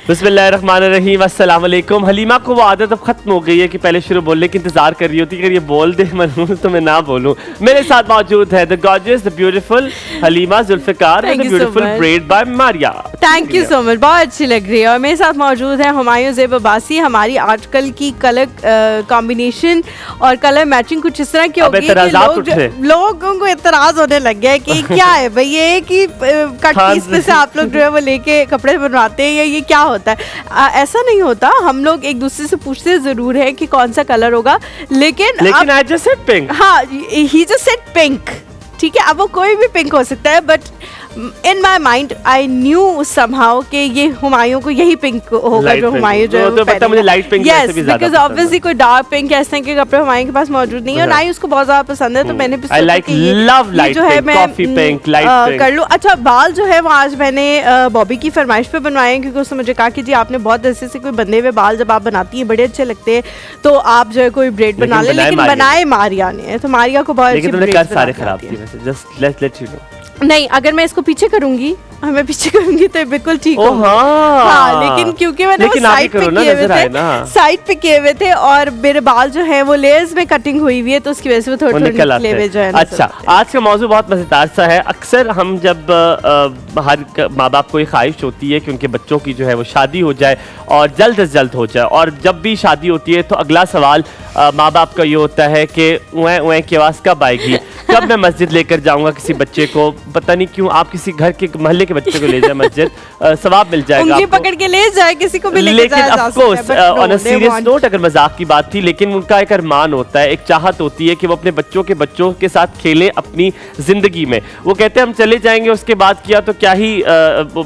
बिस्मिल्लाहिर्रहमानिर्रहीम, अस्सलाम वालेकुम। हलीमा को वो आदत अब खत्म हो गई है कि पहले शुरू बोलने की इंतजार कर रही होती है कि ये बोल दे मनहूस तो मैं ना बोलूं। मेरे साथ मौजूद है the gorgeous, the beautiful Halima Zulfiqar with the beautiful bread by Maria. Thank you so much, बहुत अच्छी लग रही है। और मेरे साथ मौजूद है हुमायूं ज़ेब अब्बासी। हमारी आजकल की कलर कॉम्बिनेशन और कलर मैचिंग कुछ इस तरह की हो गई है कि लोगों को इतराज होने लग गया है कि क्या है भाई, ये कि कट पीस पे से आप लोग जो है वो लेके कपड़े बनवाते हैं या ये क्या होता है। ऐसा नहीं होता, हम लोग एक दूसरे से पूछते जरूर है कि कौन सा कलर होगा, लेकिन I just said pink. हाँ, he just said pink, ठीक है। अब वो कोई भी पिंक हो सकता है, but in my mind I knew somehow कि ये हुमायूं को यही पिंक होगा जो हुमायूं जो तो पता मुझे light pink yes, because obviously कोई डार्क पिंक या इस तरह के कपड़े हुमायूं के पास मौजूद नहीं है और ना ही उसको बहुत ज्यादा पसंद है। तो मैंने भी सोचा कि ये जो है मैं कर लूं। अच्छा, बाल जो है वो आज मैंने बॉबी की फरमाइश पे बनवाए हैं, क्योंकि उसने मुझे कहा कि जी आपने बहुत ऐसे से कोई बंधे हुए बाल जब आप बनाती हैं बड़े अच्छे लगते हैं, तो आप जो है कोई ब्रेड बना ले। लेकिन बनाए मारिया ने, तो मारिया को बहुत अच्छी ब्रेड सारे खराब किए। Just let you know. नहीं, अगर मैं इसको पीछे करूंगी, मैं पीछे करूंगी तो बिल्कुल ठीक होगा। हाँ, लेकिन क्योंकि मैंने साइड पे किए हुए थे और मेरे बाल जो है वो लेयर्स में कटिंग हुई हुई है, तो उसकी वजह से वो थोड़े निकले हुए जो है। अच्छा, आज का मौजूद बहुत मजेदार सा है। अक्सर हम जब हर माँ बाप को ये ख्वाहिश होती है कि उनके बच्चों की जो है वो शादी हो जाए और जल्द से जल्द हो जाए, और जब भी शादी होती है तो अगला सवाल माँ बाप का ये होता है कि उए की आवाज़ कब आएगी, कब मैं मस्जिद लेकर जाऊंगा किसी बच्चे को। पता नहीं क्यों आप किसी घर के मोहल्ले के बच्चे को ले जाए मस्जिद, सवाब मिल जाएगा, उंगली पकड़ के ले जाए किसी को भी लेके जाया जा सकता है। लेकिन of course on a serious note, अगर मजाक की बात थी, लेकिन उनका एक अरमान होता है, एक चाहत होती है कि वो अपने बच्चों के साथ खेलें अपनी जिंदगी में। वो कहते हैं हम चले जाएंगे, उसके बाद किया तो क्या ही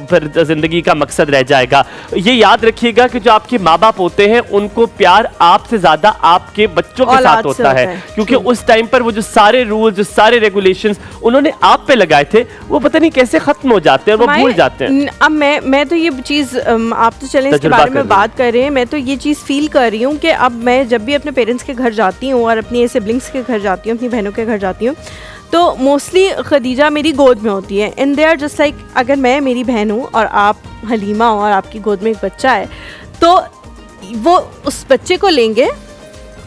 फिर जिंदगी का मकसद रह जाएगा। ये याद रखिएगा कि जो आपके माँ बाप होते हैं उनको प्यार आपसे ज्यादा आपके बच्चों के साथ होता है, क्योंकि उस टाइम पर वो जो सारे रूल्स, जो सारे रेगुलेशंस उन्होंने आप पे लगाए थे, वो पता नहीं कैसे खत्म हो जाते हैं और वो भूल जाते हैं। अब मैं तो ये चीज़, आप तो चलें इसके बारे में बात कर रहे हैं, मैं तो ये चीज़ फील कर रही हूँ कि अब मैं जब भी अपने पेरेंट्स के घर जाती हूँ और अपनी सिबलिंग्स के घर जाती हूँ, अपनी बहनों के घर जाती हूँ, तो मोस्टली खदीजा मेरी गोद में होती है। And they are just like, अगर मैं मेरी बहन हूँ और आप हलीमा हो और आपकी गोद में एक बच्चा है, तो वो उस बच्चे को लेंगे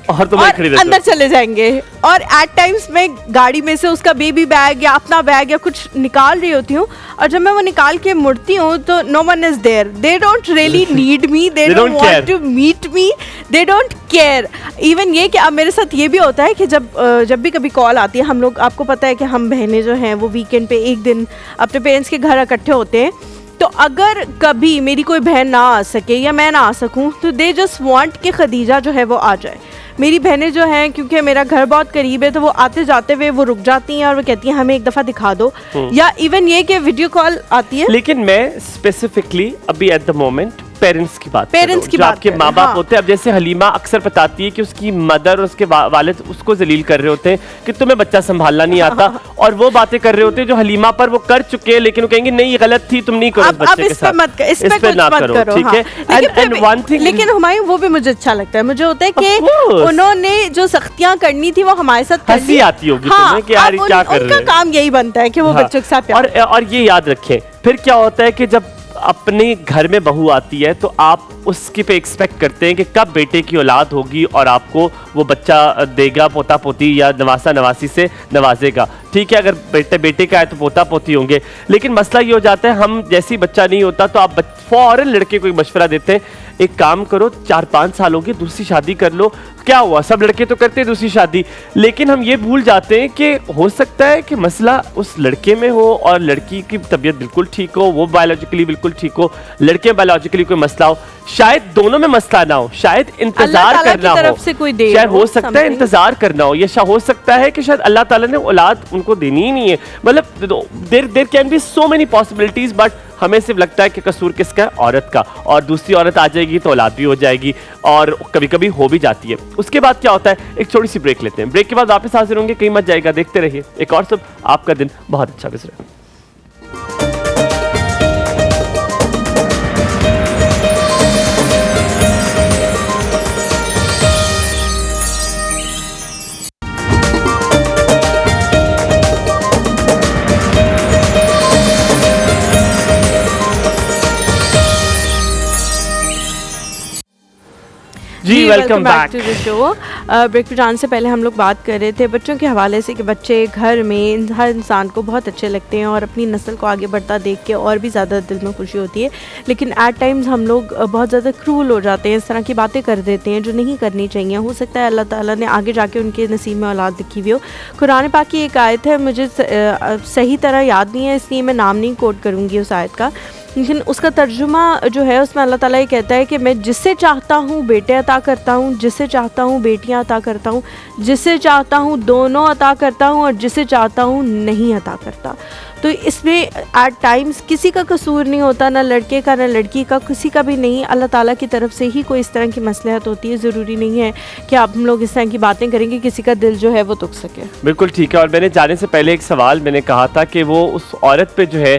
और अंदर चले जाएंगे, और एट टाइम्स मैं गाड़ी में से उसका बेबी बैग या अपना बैग या कुछ निकाल रही होती हूँ, और जब मैं वो निकाल के मुड़ती हूँ तो no one is there, they don't really need me, they don't want to meet me, they don't care. Even ये कि अब मेरे साथ ये भी होता है कि जब भी कभी कॉल आती है, हम लोग, आपको पता है कि हम बहनें जो हैं वो वीकेंड पे एक दिन अपने पेरेंट्स के घर इकट्ठे होते हैं, तो अगर कभी मेरी कोई बहन ना आ सके या मैं ना आ सकूं, तो दे जस्ट वांट कि खदीजा जो है वो आ जाए। मेरी बहनें जो हैं, क्योंकि मेरा घर बहुत करीब है, तो वो आते जाते हुए वो रुक जाती हैं और वो कहती हैं हमें एक दफ़ा दिखा दो, या इवन ये कि वीडियो कॉल आती है। लेकिन मैं स्पेसिफिकली अभी एट द मोमेंट पेरेंट्स की बात आपके माँ बाप होते हैं। अब जैसे हलीमा अक्सर बताती है कि उसकी मदर और उसके वालिद उसको जलील कर रहे होते हैं कि तुम्हें बच्चा संभालना नहीं आता, और वो बातें कर रहे होते हैं जो हलीमा पर वो कर चुके हैं, लेकिन वो कहेंगे नहीं ये गलत थी, तुम नहीं करो बच्चे के साथ, इस पे ना करो, ठीक है। एंड वन थिंग, लेकिन हुमायूं वो भी मुझे अच्छा लगता है, मुझे होता है कि उन्होंने जो सख्तियां करनी थी वो हमारे साथ, हंसी आती होगी तुम्हें कि यार क्या कर रहे हैं। उनका काम यही बनता है कि वो बच्चों के साथ प्यार। और ये याद रखें, फिर क्या होता है कि जब अपने घर में बहू आती है तो आप उसके पे एक्सपेक्ट करते हैं कि कब बेटे की औलाद होगी और आपको वो बच्चा देगा, पोता पोती या नवासा नवासी से नवाजेगा। ठीक है, अगर बेटे का है तो पोता पोती होंगे, लेकिन मसला ये हो जाता है हम जैसे ही बच्चा नहीं होता तो आप फौरन लड़के को एक मशवरा देते हैं, एक काम करो 4-5 साल हो गए, दूसरी शादी कर लो। क्या हुआ, सब लड़के तो करते हैं दूसरी शादी, लेकिन हम ये भूल जाते हैं कि हो सकता है कि मसला उस लड़के में हो और लड़की की तबीयत बिल्कुल ठीक हो, वो बायोलॉजिकली बिल्कुल ठीक हो, लड़के बायोलॉजिकली कोई मसला हो, शायद दोनों में मसला ना हो, शायद इंतजार करना हो, शायद हो सकता है इंतजार करना हो, या हो सकता है कि शायद अल्लाह ताला ने औलाद उनको देनी ही नहीं है। मतलब there can be so many possibilities, but हमें सिर्फ लगता है कि कसूर किसका है, औरत का, और दूसरी औरत आ जाएगी तो औलाद भी हो जाएगी, और कभी कभी हो भी जाती है। उसके बाद क्या होता है, एक छोटी सी ब्रेक लेते हैं, ब्रेक के बाद वापस हाजिर होंगे, कहीं मत जाएगा, देखते रहिए एक और सब, आपका दिन बहुत अच्छा गुजरे। जी welcome back to the show. Break पे जाने से पहले हम लोग बात कर रहे थे बच्चों के हवाले से कि बच्चे घर में हर इंसान को बहुत अच्छे लगते हैं और अपनी नस्ल को आगे बढ़ता देख के और भी ज़्यादा दिल में खुशी होती है, लेकिन एट टाइम्स हम लोग बहुत ज़्यादा क्रूल हो जाते हैं, इस तरह की बातें कर देते हैं जो नहीं करनी चाहिए। हो सकता है अल्लाह ताला ने आगे जाके उनके नसीब में औलाद लिखी हुई हो। कुरान पाक की एक आयत है, मुझे सही तरह याद नहीं है इसलिए मैं नाम नहीं कोट करूँगी उस आयत का, लेकिन उसका तर्जुमा जो है उसमें अल्लाह ताला ये कहता है कि मैं जिससे चाहता हूँ बेटे अता करता हूँ, जिससे चाहता हूँ बेटियाँ अता करता हूँ, जिससे चाहता हूँ दोनों अता करता हूँ और जिसे चाहता हूँ नहीं अता करता। तो इसमें एट टाइम्स किसी का कसूर नहीं होता, ना लड़के का ना लड़की का, किसी का भी नहीं। अल्लाह ताला की तरफ से ही कोई इस तरह की मसलहत होती है। ज़रूरी नहीं है कि आप हम लोग इस तरह की बातें करेंगे किसी का दिल जो है वो दुख सके। बिल्कुल ठीक है। और मैंने जाने से पहले एक सवाल मैंने कहा था कि वो उस औरत पे जो है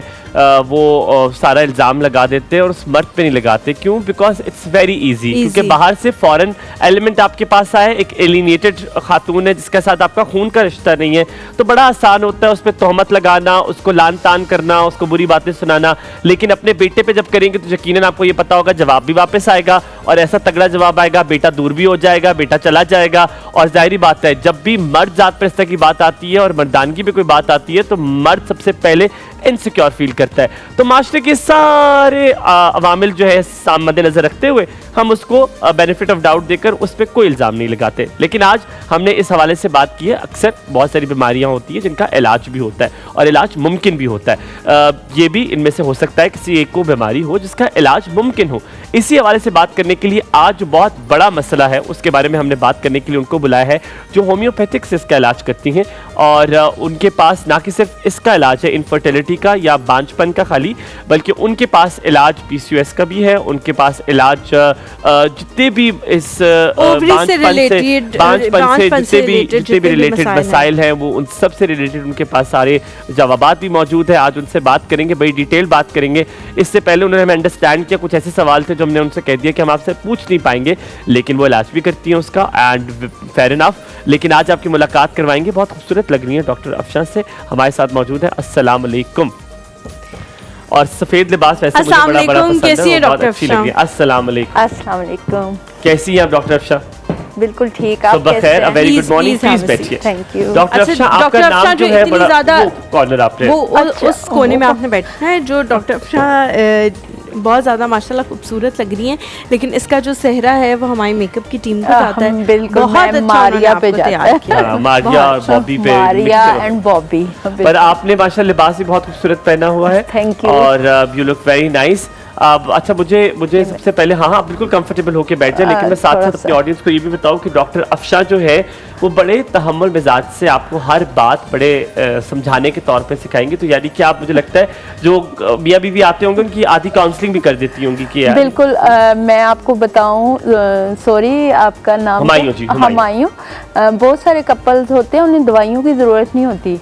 वो सारा इल्ज़ाम लगा देते हैं और उस मर्द पे नहीं लगाते। क्यों? बिकॉज इट्स वेरी ईजी, क्योंकि बाहर से फॉरेन एलिमेंट आपके पास आए, एक एलिनेटेड खातून है जिसके साथ आपका खून का रिश्ता नहीं है, तो बड़ा आसान होता है उस पर तोहमत लगाना, उसको लान तान करना, उसको बुरी बातें सुनाना। लेकिन अपने बेटे पे जब करेंगे तो यकीनन आपको ये पता होगा जवाब भी वापस आएगा, और ऐसा तगड़ा जवाब आएगा बेटा दूर भी हो जाएगा, बेटा चला जाएगा। और जाहिर बात है जब भी मर्द जात परस्ती की बात आती है और मर्दानगी पे कोई बात आती है तो मर्द सबसे पहले इनसिक्योर फील करता है। तो माशरे के सारे अवामिल जो है मद्देनजर रखते हुए हम उसको बेनिफिट ऑफ डाउट देकर उस पर कोई इल्ज़ाम नहीं लगाते। लेकिन आज हमने इस हवाले से बात की है, अक्सर बहुत सारी बीमारियां होती हैं जिनका इलाज भी होता है और इलाज मुमकिन भी होता है। ये भी इनमें से हो सकता है किसी एक को बीमारी हो जिसका इलाज मुमकिन हो। इसी हवाले से बात करने के लिए आज जो बहुत बड़ा मसला है उसके बारे में हमने बात करने के लिए उनको बुलाया है जो होम्योपैथिक से इसका इलाज करती हैं। और उनके पास ना कि सिर्फ इसका इलाज है इनफर्टिलिटी का या बांझपन का खाली, बल्कि उनके पास इलाज PCOS का भी है, उनके पास इलाज जितने भी इस बांझपन से जितने भी रिलेटेड मसाइल हैं वो उन सब से रिलेटेड उनके पास सारे जवाबात भी मौजूद है। आज उनसे बात करेंगे, बड़ी डिटेल बात करेंगे। इससे पहले उन्होंने हमें अंडरस्टैंड किया, कुछ ऐसे सवाल थे जो हमने उनसे कह दिया कि हम आपसे पूछ नहीं पाएंगे, लेकिन वो इलाज भी करती हैं उसका, एंड फेयर इनफ। लेकिन आज आपकी मुलाकात करवाएंगे, बहुत खूबसूरत लग रही है डॉक्टर अफशा से, हमारे साथ मौजूद है। अस्सलाम वालेकुम। और सफेद लिबास वैसे मुझे बड़ा बड़ा पसंद है, बहुत अच्छी लग रही है। अस्सलाम वालेकुम। अस्सलाम वालेकुम। कैसी हैं आप डॉक्टर अफशा? बिल्कुल ठीक। आप कैसे हैं? वेरी गुड मॉर्निंग, प्लीज बैठिए। Thank you. डॉक्टर अफशा, आपका नाम जो है बड़ा कॉर्नर आपने वो उस कोने में आपने बैठना है। जो डॉक्टर अफशा बहुत ज़्यादा माशाल्लाह खूबसूरत लग रही हैं, लेकिन इसका जो सेहरा है वो हमारी मेकअप की टीम को जाता है। बिल्कुल, बहुत अच्छा मारिया पे जाता है। मारिया और बॉबी पे, मारिया एंड बॉबी। पर आपने माशाल्लाह लिबास भी बहुत खूबसूरत पहना हुआ है। Thank you. और यू लुक वेरी नाइस। अच्छा, मुझे सबसे पहले हाँ बिल्कुल कंफर्टेबल होके बैठ जाए, लेकिन मैं साथ साथ अपने ऑडियंस को ये भी बताऊं कि डॉक्टर अफशा जो है वो बड़े तहम्मुल मिजाज से आपको हर बात बड़े समझाने के तौर पे सिखाएंगे। तो यानी कि आप, मुझे लगता है जो मियाँ बीवी आते होंगे उनकी आधी काउंसलिंग भी कर देती होंगी कि बिल्कुल। मैं आपको बताऊं, सॉरी आपका नाम? हुमायूं जी। हुमायूं। बहुत सारे कपल्स होते हैं, उन्हें दवाइयों की ज़रूरत नहीं होती,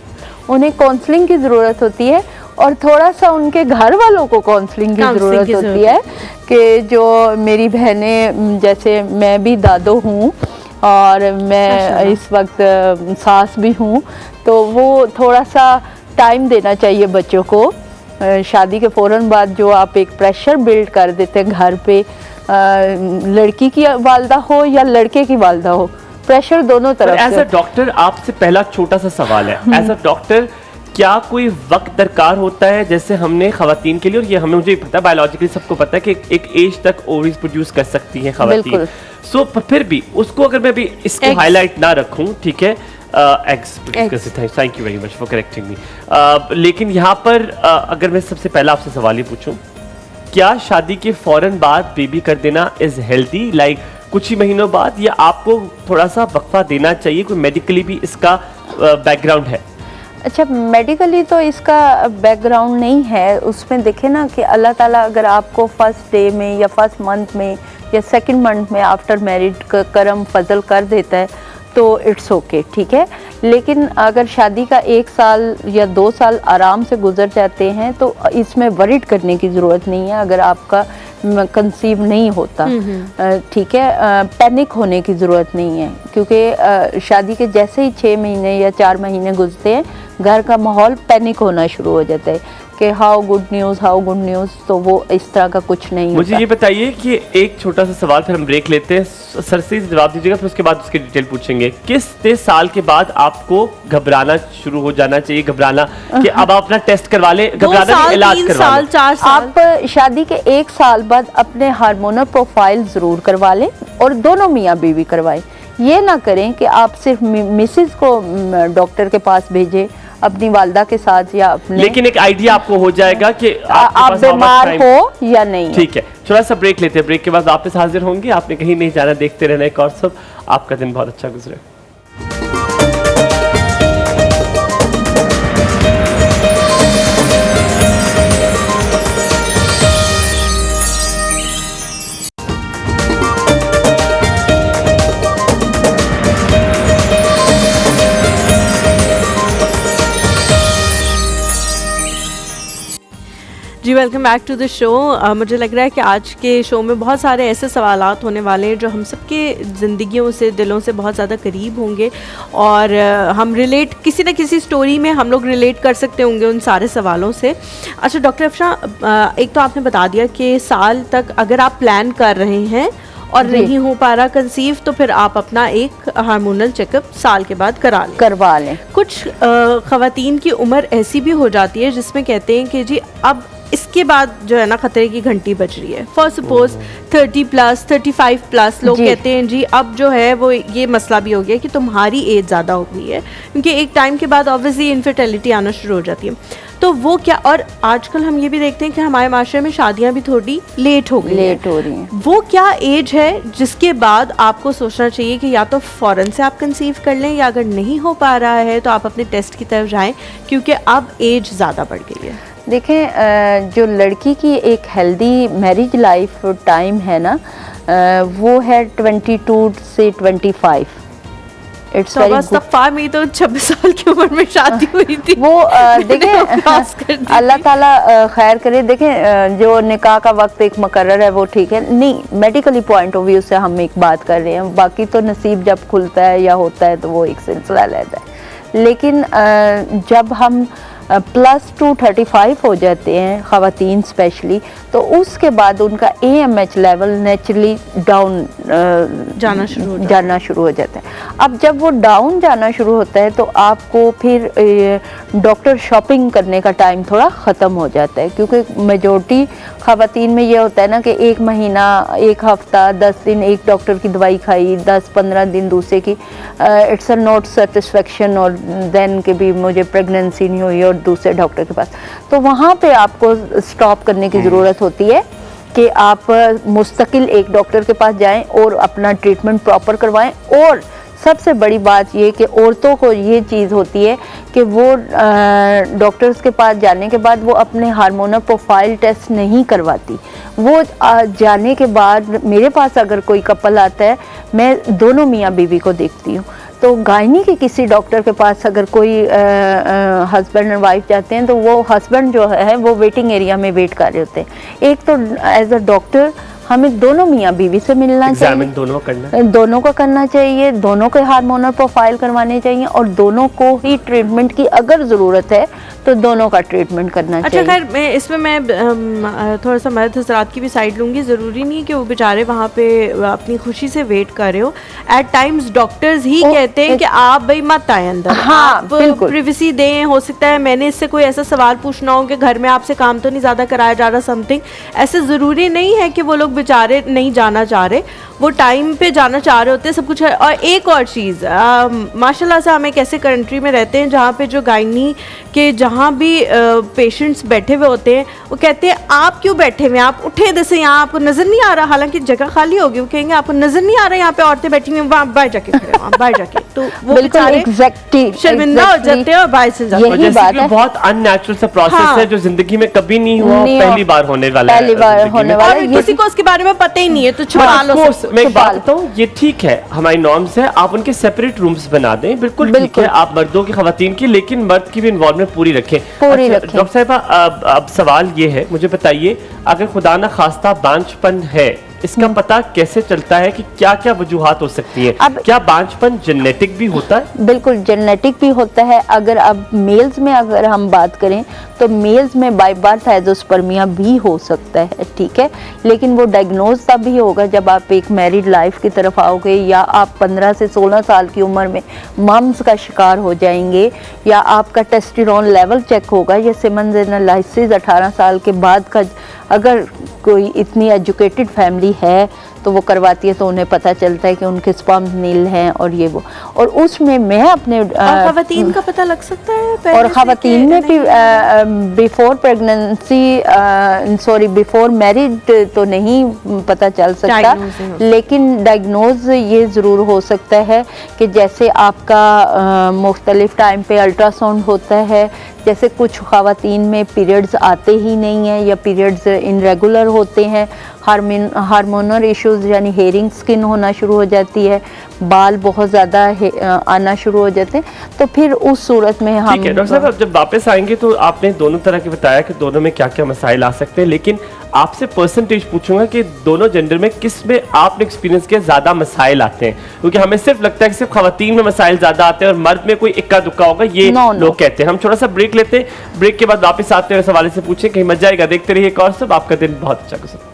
उन्हें काउंसलिंग की ज़रूरत होती है, और थोड़ा सा उनके घर वालों को काउंसलिंग की ज़रूरत होती है कि जो मेरी बहनें, जैसे मैं भी दादो हूँ और मैं इस वक्त सास भी हूँ, तो वो थोड़ा सा टाइम देना चाहिए बच्चों को। शादी के फ़ौरन बाद जो आप एक प्रेशर बिल्ड कर देते हैं घर पे, लड़की की वालदा हो या लड़के की वालदा हो, प्रेशर दोनों तरफ से। एज अ डॉक्टर आपसे पहला छोटा सा सवाल है, एज अ डॉक्टर क्या कोई वक्त दरकार होता है? जैसे हमने खवातीन के लिए, और ये हमें मुझे पता है बायोलॉजिकली सबको पता है कि एक एज तक ओवरीज प्रोड्यूस कर सकती हैं खवातीन। सो फिर भी उसको अगर मैं भी इसको हाईलाइट ना रखूं, ठीक है, eggs, thank you very much for correcting me. लेकिन यहाँ पर अगर मैं सबसे पहला आपसे सवाल ही पूछूं, क्या शादी के फौरन बाद बेबी कर देना इज हेल्दी, लाइक कुछ ही महीनों बाद, या आपको थोड़ा सा वक्फा देना चाहिए? कोई मेडिकली भी इसका बैकग्राउंड है? अच्छा, मेडिकली तो इसका बैकग्राउंड नहीं है। उसमें देखें ना कि अल्लाह ताला अगर आपको फर्स्ट डे में या फर्स्ट मंथ में या सेकंड मंथ में आफ्टर मैरिड करम फजल कर देता है तो इट्स ओके, ठीक है। लेकिन अगर शादी का 1 साल या 2 साल आराम से गुजर जाते हैं तो इसमें वरीड करने की ज़रूरत नहीं है अगर आपका कंसीव नहीं होता, ठीक है। पैनिक होने की ज़रूरत नहीं है, क्योंकि शादी के जैसे ही 6 महीने या 4 महीने गुजरते हैं घर का माहौल पैनिक होना शुरू हो जाता है कि हाउ गुड न्यूज़, तो वो इस तरह का कुछ नहीं मुझे होता। ये बताइए कि एक छोटा सा सवाल, फिर हम ब्रेक लेते हैं, सर से जवाब दीजिएगा, फिर उसके बाद उसकी डिटेल पूछेंगे। किस साल के बाद आपको घबराना शुरू हो जाना चाहिए, घबराना कि अब आप अपना टेस्ट करवा लें, घबराना कि इलाज करवा लें? 4 साल। आप शादी के 1 साल बाद अपने हार्मोनल प्रोफाइल ज़रूर करवा लें, और दोनों मियाँ बीवी करवाएं। ये ना करें कि आप सिर्फ मिसेस को डॉक्टर के पास भेजें अपनी वालदा के साथ या अपने, लेकिन एक आइडिया आपको हो जाएगा कि आप बीमार हो या नहीं। ठीक है, थोड़ा सा ब्रेक लेते हैं, ब्रेक के बाद वापस हाजिर होंगे। आपने कहीं नहीं जाना, देखते रहना एक और सब। आपका दिन बहुत अच्छा गुजरे। जी welcome back to the show. मुझे लग रहा है कि आज के शो में बहुत सारे ऐसे सवालात होने वाले हैं जो हम सबके ज़िंदगियों से, दिलों से बहुत ज़्यादा करीब होंगे, और हम रिलेट किसी न किसी स्टोरी में हम लोग रिलेट कर सकते होंगे उन सारे सवालों से। अच्छा डॉक्टर अफशा, एक तो आपने बता दिया कि साल तक अगर आप प्लान कर रहे हैं और नहीं हो पा रहा कंसीव, तो फिर आप अपना एक हार्मोनल चेकअप साल के बाद करवा लें। कुछ ख़वातीन की उम्र ऐसी भी हो जाती है जिसमें कहते हैं कि जी अब इसके बाद जो है ना खतरे की घंटी बज रही है। फॉर सपोज 30+, 35+, लोग कहते हैं जी अब जो है वो ये मसला भी हो गया कि तुम्हारी एज ज़्यादा हो गई है, क्योंकि एक टाइम के बाद ऑब्वियसली इनफर्टिलिटी आना शुरू हो जाती है। तो वो क्या, और आजकल हम ये भी देखते हैं कि हमारे माशरे में शादियां भी थोड़ी लेट हो रही हैं। वो क्या एज है जिसके बाद आपको सोचना चाहिए कि या तो फ़ौरन से आप कंसीव कर लें, या अगर नहीं हो पा रहा है तो आप अपने टेस्ट की तरफ जाएं, क्योंकि अब एज ज़्यादा बढ़ गई है। देखें, जो लड़की की एक हेल्दी मैरिज लाइफ टाइम है ना, वो है 22 से 25। It's very good. मेरी तो 26 साल की उम्र में शादी हुई थी। वो देखें अल्लाह ताला खैर करे। देखें, जो निकाह का वक्त एक मुकर्रर है वो ठीक है, नहीं मेडिकली पॉइंट ऑफ व्यू से हम एक बात कर रहे हैं, बाकी तो नसीब जब खुलता है या होता है तो वो एक सिलसिला रहता है। लेकिन जब हम +2 35 हो जाते हैं ख़वातीन स्पेशली, तो उसके बाद उनका AMH लेवल नेचुरली डाउन जाना शुरू हो जाता है। अब जब वो डाउन जाना शुरू होता है तो आपको फिर डॉक्टर शॉपिंग करने का टाइम थोड़ा ख़त्म हो जाता है, क्योंकि मेजॉरिटी ख़वातीन में ये होता है ना कि 1 महीना, 1 हफ़्ता, 10 दिन एक डॉक्टर की दवाई खाई, 10-15 दिन दूसरे की, इट्स अ नॉट सेटिस्फेक्शन, और देन के भी मुझे प्रेगनेंसी नहीं हुई और दूसरे डॉक्टर के पास। तो वहाँ पे आपको स्टॉप करने की ज़रूरत होती है कि आप मुस्तकिल एक डॉक्टर के पास जाएं और अपना ट्रीटमेंट प्रॉपर करवाएं। और सबसे बड़ी बात ये कि औरतों को ये चीज़ होती है कि वो डॉक्टर्स के पास जाने के बाद वो अपने हार्मोनल प्रोफाइल टेस्ट नहीं करवाती। वो जाने के बाद मेरे पास अगर कोई कपल आता है, मैं दोनों मियाँ बीवी को देखती हूँ। तो गायनी के किसी डॉक्टर के पास अगर कोई हस्बैंड एंड वाइफ जाते हैं, तो वो हस्बैंड जो है वो वेटिंग एरिया में वेट कर रहे होते हैं। एक तो एज अ डॉक्टर हमें दोनों मियाँ बीवी से मिलना चाहिए, दोनों को करना चाहिए, दोनों के हार्मोनल प्रोफाइल करवाने चाहिए, और दोनों को ही ट्रीटमेंट की अगर ज़रूरत है तो दोनों का ट्रीटमेंट करना चाहिए। अच्छा खैर, इसमें मैं थोड़ा सा मर्द हज़रात की भी साइड लूँगी। ज़रूरी नहीं है कि वो बेचारे वहाँ पे अपनी खुशी से वेट कर रहे हो। एट टाइम्स डॉक्टर्स ही कहते हैं कि आप भाई मत आए अंदर, आप प्रिवेसी दें। हो सकता है मैंने इससे कोई ऐसा सवाल पूछना हो कि घर में आपसे काम तो नहीं ज़्यादा कराया जा रहा, समथिंग ऐसे। ज़रूरी नहीं है कि वो लोग बेचारे नहीं जाना चाह रहे, वो टाइम पे जाना चाह रहे होते हैं, सब कुछ है। और एक और चीज़, माशाल्लाह से हम एक ऐसे कंट्री में रहते हैं जहाँ पे जो गायनी के जहाँ भी पेशेंट्स बैठे हुए होते हैं, वो कहते हैं आप क्यों बैठे हुए हैं, आप उठे जैसे, यहाँ आपको नज़र नहीं आ रहा, हालांकि जगह खाली होगी, वो कहेंगे आपको नज़र नहीं आ रहा यहाँ पे औरतें बैठी हुई हैं, वहाँ बाहर जाके खड़े हो, बाहर जाके। तो वो बेचारे शर्मिंदा हो जाते हैं और बाहर से जाते हैं। यही बात है, बहुत अननेचुरल सा प्रोसेस है जो जिंदगी में कभी नहीं हुआ, पहली बार होने वाला है। किसी को उसके बारे में पता ही नहीं है, तो छुपा लो। मैं एक बात बताऊं, ये ठीक है, हमारी नॉर्म्स है, आप उनके सेपरेट रूम्स बना दें, बिल्कुल ठीक है, आप मर्दों की खवातीन की, लेकिन मर्द की भी इन्वॉल्वमेंट पूरी रखें। डॉक्टर साहिबा, अब सवाल ये है, मुझे बताइए, अगर खुदा न खास्ता बांझपन है, इसका पता कैसे चलता है कि क्या क्या वजूहात हो सकती है? क्या बांझपन जेनेटिक भी होता है? बिल्कुल जेनेटिक भी होता है। अगर अब मेल्स में अगर हम बात करें तो मेल्स में बाय बर्थ एजोस्पर्मिया भी हो सकता है, ठीक है, लेकिन वो डायग्नोज तब भी होगा जब आप एक मैरिड लाइफ की तरफ आओगे, या आप 15 से 16 साल की उम्र में मम्स का शिकार हो जाएंगे, या आपका टेस्टोस्टेरोन लेवल चेक होगा, या सीमेंस एनालिसिस 18 साल के बाद का, अगर कोई इतनी एजुकेटेड फैमिली है तो वो करवाती है, तो उन्हें पता चलता है कि उनके स्पर्म नील हैं और ये वो, और उसमें मैं अपने खवातीन का पता लग सकता है पहले और से खवातीन में भी before pregnancy sorry before marriage तो नहीं पता चल सकता, Diagnose लेकिन डायग्नोज ये ज़रूर हो सकता है कि जैसे आपका मुख्तलिफ टाइम पे अल्ट्रासाउंड होता है, जैसे कुछ खवातीन में पीरियड्स आते ही नहीं हैं या पीरियड्स इनरेगुलर होते हैं, हार्मोनल इश्यूज यानी हेयरिंग स्किन होना शुरू हो जाती है, बाल बहुत ज़्यादा आना शुरू हो जाते हैं, तो फिर उस सूरत में हम ठीक है। डॉक्टर साहब अब जब वापस आएंगे तो आपने दोनों तरह के बताया कि दोनों में क्या क्या मसाइल आ सकते हैं, लेकिन आपसे परसेंटेज पूछूंगा कि दोनों जेंडर में किस में आपने एक्सपीरियंस किया ज़्यादा मसाइल आते हैं, क्योंकि हमें सिर्फ लगता है कि सिर्फ खवातीन में मसाइल ज़्यादा आते हैं और मर्द में कोई इक्का दुक्का होगा, ये लोग कहते हैं। हम थोड़ा सा ब्रेक लेते हैं, ब्रेक के बाद वापस आते हैं, इस हवाले से पूछें, कहीं मजा आएगा। देखते रहिए और सब, आपका दिन बहुत अच्छा गुजरे।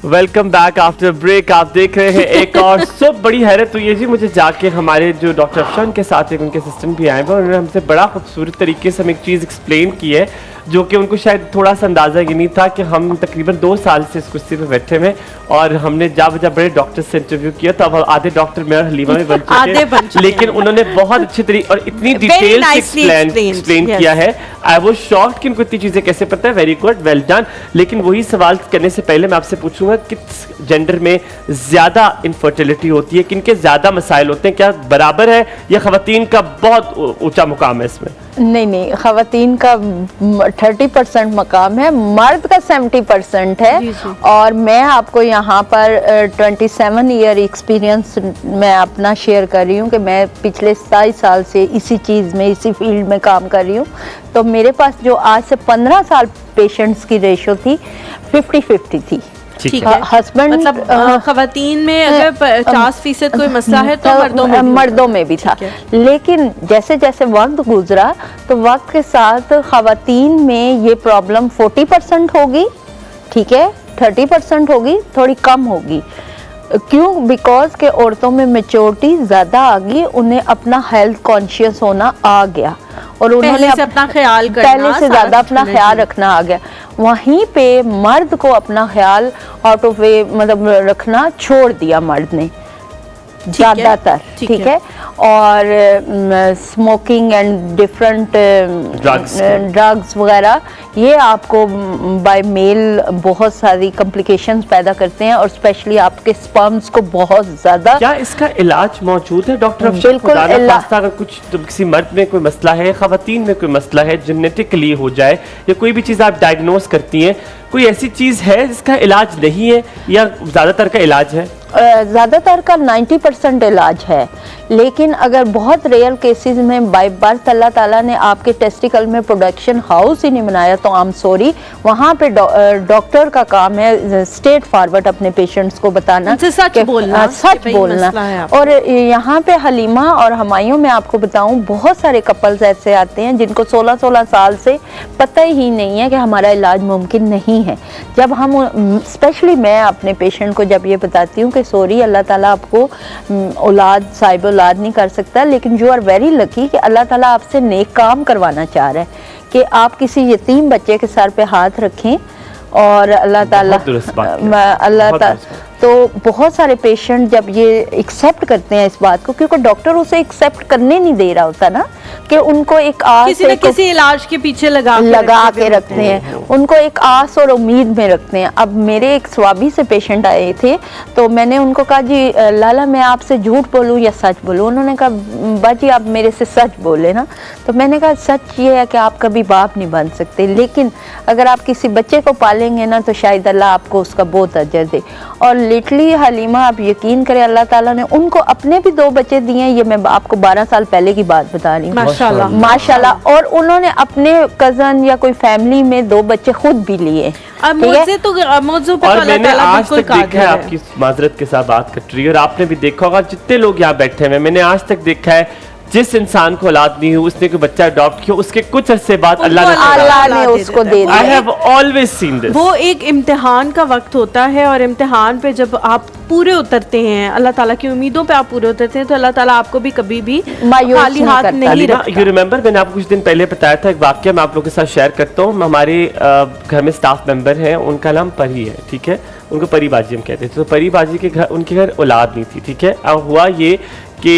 Welcome back after break. आप देख रहे हैं एक और सब बड़ी हैरत हुई है जी मुझे जाके, हमारे जो डॉक्टर अफशान के साथ एक उनके असिस्टेंट भी आए हैं, उन्होंने हमसे बड़ा खूबसूरत तरीके से हमें एक चीज़ एक्सप्लेन की है जो कि उनको शायद थोड़ा सा अंदाज़ा ये नहीं था कि हम तकरीबन 2 साल से इस कुर्सी पे बैठे हुए, और हमने जब बड़े डॉक्टर से इंटरव्यू किया तो अब आधे डॉक्टर मैं और हलीमा में बन चुके हैं, लेकिन उन्होंने बहुत अच्छे तरीके और इतनी डिटेल से एक्सप्लेन किया है। आई वाज शॉक्ड कि इनको इतनी चीज़ें कैसे पता है। Very good, well done. लेकिन वही सवाल करने से पहले मैं आपसे पूछूंगा, किस जेंडर में ज़्यादा इनफर्टिलिटी होती है, किनके ज़्यादा मसाइल होते हैं, क्या बराबर है या खवातीन का बहुत ऊंचा मुकाम है इसमें? नहीं, खवातीन का 30% मकाम है, मर्द का 70% है। जी, जी। और मैं आपको यहाँ पर 27 ईयर एक्सपीरियंस मैं अपना शेयर कर रही हूँ कि मैं पिछले 27 साल से इसी चीज़ में, इसी फील्ड में काम कर रही हूँ। तो मेरे पास जो आज से 15 साल पेशेंट्स की रेशो थी 50-50 थी। ठीक है, हस्बैंड मतलब खवातीन में अगर 50% कोई मसला है तो मर्दों में भी था, लेकिन जैसे जैसे वक्त गुजरा तो वक्त के साथ खवातीन में ये प्रॉब्लम 40% होगी, ठीक है, 30% होगी, थोड़ी कम होगी। क्यों? बिकॉज के औरतों में मेच्योरिटी ज़्यादा आ गई, उन्हें अपना हेल्थ कॉन्शियस होना आ गया और उन्होंने अपना ख्याल करना, पहले से ज़्यादा अपना ख्याल रखना आ गया। वहीं पे मर्द को अपना ख्याल आउट ऑफ वे मतलब रखना छोड़ दिया मर्द ने ज़्यादातर, ठीक है। और स्मोकिंग एंड डिफरेंट ड्रग्स वगैरह ये आपको बाय मेल बहुत सारी कॉम्प्लिकेशंस पैदा करते हैं और स्पेशली आपके स्पर्म्स को बहुत ज़्यादा। क्या इसका इलाज मौजूद है डॉक्टर? बिल्कुल, अगर कुछ तो किसी मर्द में कोई मसला है, खवातीन में कोई मसला है, जेनेटिकली हो जाए या कोई भी चीज़ आप डायग्नोस करती हैं, कोई ऐसी चीज़ है जिसका इलाज नहीं है या ज़्यादातर का इलाज है? ज़्यादातर का 90% इलाज है, लेकिन अगर बहुत रेयर केसेस में बाय बर्थ अल्लाह ताला ने आपके टेस्टिकल में प्रोडक्शन हाउस ही नहीं बनाया तो आई एम सॉरी, वहाँ पे डॉक्टर का काम है स्ट्रेट फॉरवर्ड अपने पेशेंट्स को बताना, सच बोलना। और यहाँ पे हलीमा और हमायूं में आपको बताऊँ बहुत सारे कपल्स ऐसे आते हैं जिनको 16-16 साल से पता ही नहीं है कि हमारा इलाज मुमकिन नहीं है। जब हम स्पेशली मैं अपने पेशेंट को जब ये बताती हूँ कि सॉरी अल्लाह ताला आपको औलाद साहिब औलाद नहीं कर सकता, लेकिन यू आर वेरी लकी कि अल्लाह ताला आपसे नेक काम करवाना चाह रहा है कि आप किसी यतीम बच्चे के सर पे हाथ रखें और अल्लाह ताला तो बहुत सारे पेशेंट जब ये एक्सेप्ट करते हैं इस बात को, क्योंकि डॉक्टर उसे एक्सेप्ट करने नहीं दे रहा होता ना, कि उनको एक आस, किसी न किसी इलाज के पीछे लगा के रखते हैं, उनको एक आस और उम्मीद में रखते हैं। अब मेरे एक स्वाबी से पेशेंट आए थे, तो मैंने उनको कहा जी लाला मैं आपसे झूठ बोलूं या सच बोलूं? उन्होंने कहा बाजी आप मेरे से सच बोले ना। तो मैंने कहा सच ये है कि आप कभी बाप नहीं बन सकते, लेकिन अगर आप किसी बच्चे को पालेंगे ना तो शायद अल्लाह आपको उसका बहुत अजर दे। और लिटरली हलीमा आप यकीन करें, अल्लाह ताला ने उनको अपने भी 2 बच्चे दिए हैं। ये मैं आपको 12 साल पहले की बात बता रही हूँ। माशाल्लाह माशाल्लाह। और उन्होंने अपने कजन या कोई फैमिली में 2 बच्चे खुद भी लिए। और मैंने आज तक देखा है, आपकी माजरत के साथ बात कट रही है, और आपने भी देखा होगा जितने लोग यहाँ बैठे हैं, मैंने आज तक देखा है जिस इंसान को औलाद नहीं हुई, उसने कोई बच्चा अडॉप्ट किया, उसके कुछ अरसे बाद अल्लाह ने उसको दे दिया। I have always seen this। वो एक इम्तिहान का वक्त होता है, और इम्तिहान पे जब आप पूरे उतरते हैं, अल्लाह ताला की उम्मीदों पे आप पूरे उतरते हैं, तो अल्लाह ताला आपको भी कभी भी खाली हाथ नहीं रखता। यू रिमेंबर मैंने आपको कुछ दिन पहले बताया था एक वाक्य, मैं आप लोगों के साथ शेयर करता हूँ। हमारे घर में स्टाफ मेंबर हैं, उनका नाम परी है, ठीक है, उनको परी बाजी हम कहते थे। तो परी बाजी के घर, उनके घर औलाद नहीं थी, ठीक है। अब हुआ ये कि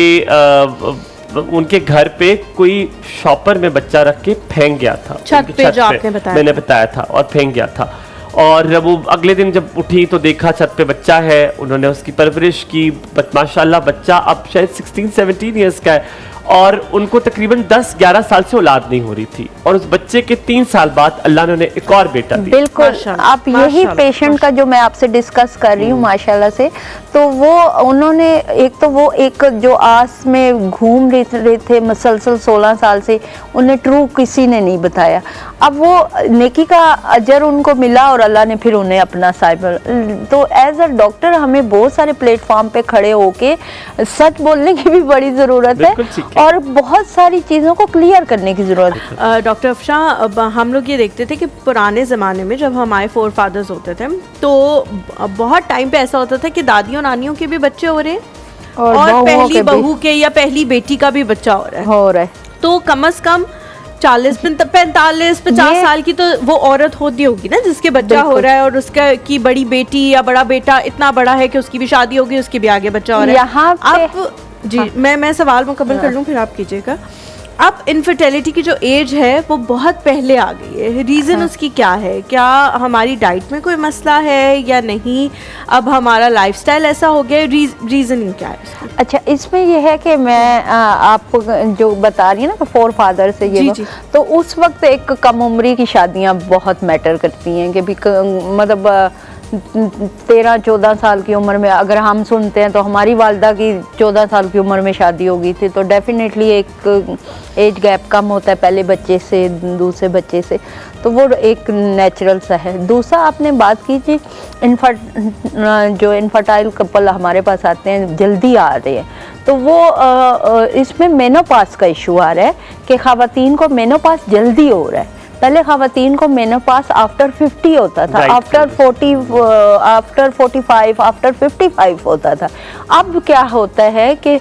उनके घर पे कोई शॉपर में बच्चा रख के फेंक गया था छत पे, जो आपने बताया, मैंने बताया था, और फेंक गया था। और वो अगले दिन जब उठी तो देखा छत पे बच्चा है, उन्होंने उसकी परवरिश की, माशाल्लाह बच्चा अब शायद 16-17 ईयर्स का है, और उनको तकरीबन 10-11 साल से औलाद नहीं हो रही थी, और उस बच्चे के 3 साल बाद अल्लाह ने उन्हें एक और बेटा दिया। बिल्कुल, आप यही पेशेंट का जो मैं आपसे डिस्कस कर रही हूँ माशाल्लाह से, तो वो उन्होंने एक जो आस में घूम रहे थे मसलसल 16 साल से, उन्हें ट्रू किसी ने नहीं बताया। अब वो नेकी का अजर उनको मिला, और अल्लाह ने फिर उन्हें अपना साइबर। तो एज अ डॉक्टर हमें बहुत सारे प्लेटफॉर्म पे खड़े होके सच बोलने की भी बड़ी ज़रूरत है, और बहुत सारी चीज़ों को क्लियर करने की ज़रूरत है। डॉक्टर अफशा, हम लोग ये देखते थे कि पुराने ज़माने में जब हमारे फोर फादर्स होते थे, तो बहुत टाइम पे ऐसा होता था कि दादियों नानियों के भी बच्चे हो रहे हैं, और पहली बहू के या पहली बेटी का भी बच्चा हो रहा है। तो कम से कम 40-45-50 साल की तो वो औरत होती होगी ना जिसके बच्चा हो रहा है, और उसका की बड़ी बेटी या बड़ा बेटा इतना बड़ा है कि उसकी भी शादी होगी, उसके भी आगे बच्चा हो रहा है। यहाँ आप जी, मैं सवाल मुकम्मल कर लूँ फिर आप कीजिएगा। अब इनफर्टिलिटी की जो एज है वो बहुत पहले आ गई है, रीज़न उसकी क्या है? क्या हमारी डाइट में कोई मसला है या नहीं? अब हमारा लाइफस्टाइल ऐसा हो गया, रीज़निंग क्या है? अच्छा, इसमें यह है कि मैं आपको जो बता रही है ना 4 फादर से ये जी। तो उस वक्त एक कम उम्री की शादियां बहुत मैटर करती हैं कि भी मतलब 13-14 साल की उम्र में अगर हम सुनते हैं तो हमारी वालदा की 14 साल की उम्र में शादी हो गई थी, तो डेफिनेटली एक एज गैप कम होता है पहले बच्चे से दूसरे बच्चे से, तो वो एक नेचुरल सा है। दूसरा आपने बात की थी जो इनफर्टाइल कपल हमारे पास आते हैं जल्दी आ रहे हैं, तो वो इसमें मेनोपास का इशू आ रहा है कि ख़वातीन को मेनोपास जल्दी हो रहा है। पहले ख़वातीन को मेनोपास आफ्टर 50 होता था, आफ्टर 40, आफ्टर 45, आफ्टर 55 होता था। अब क्या होता है कि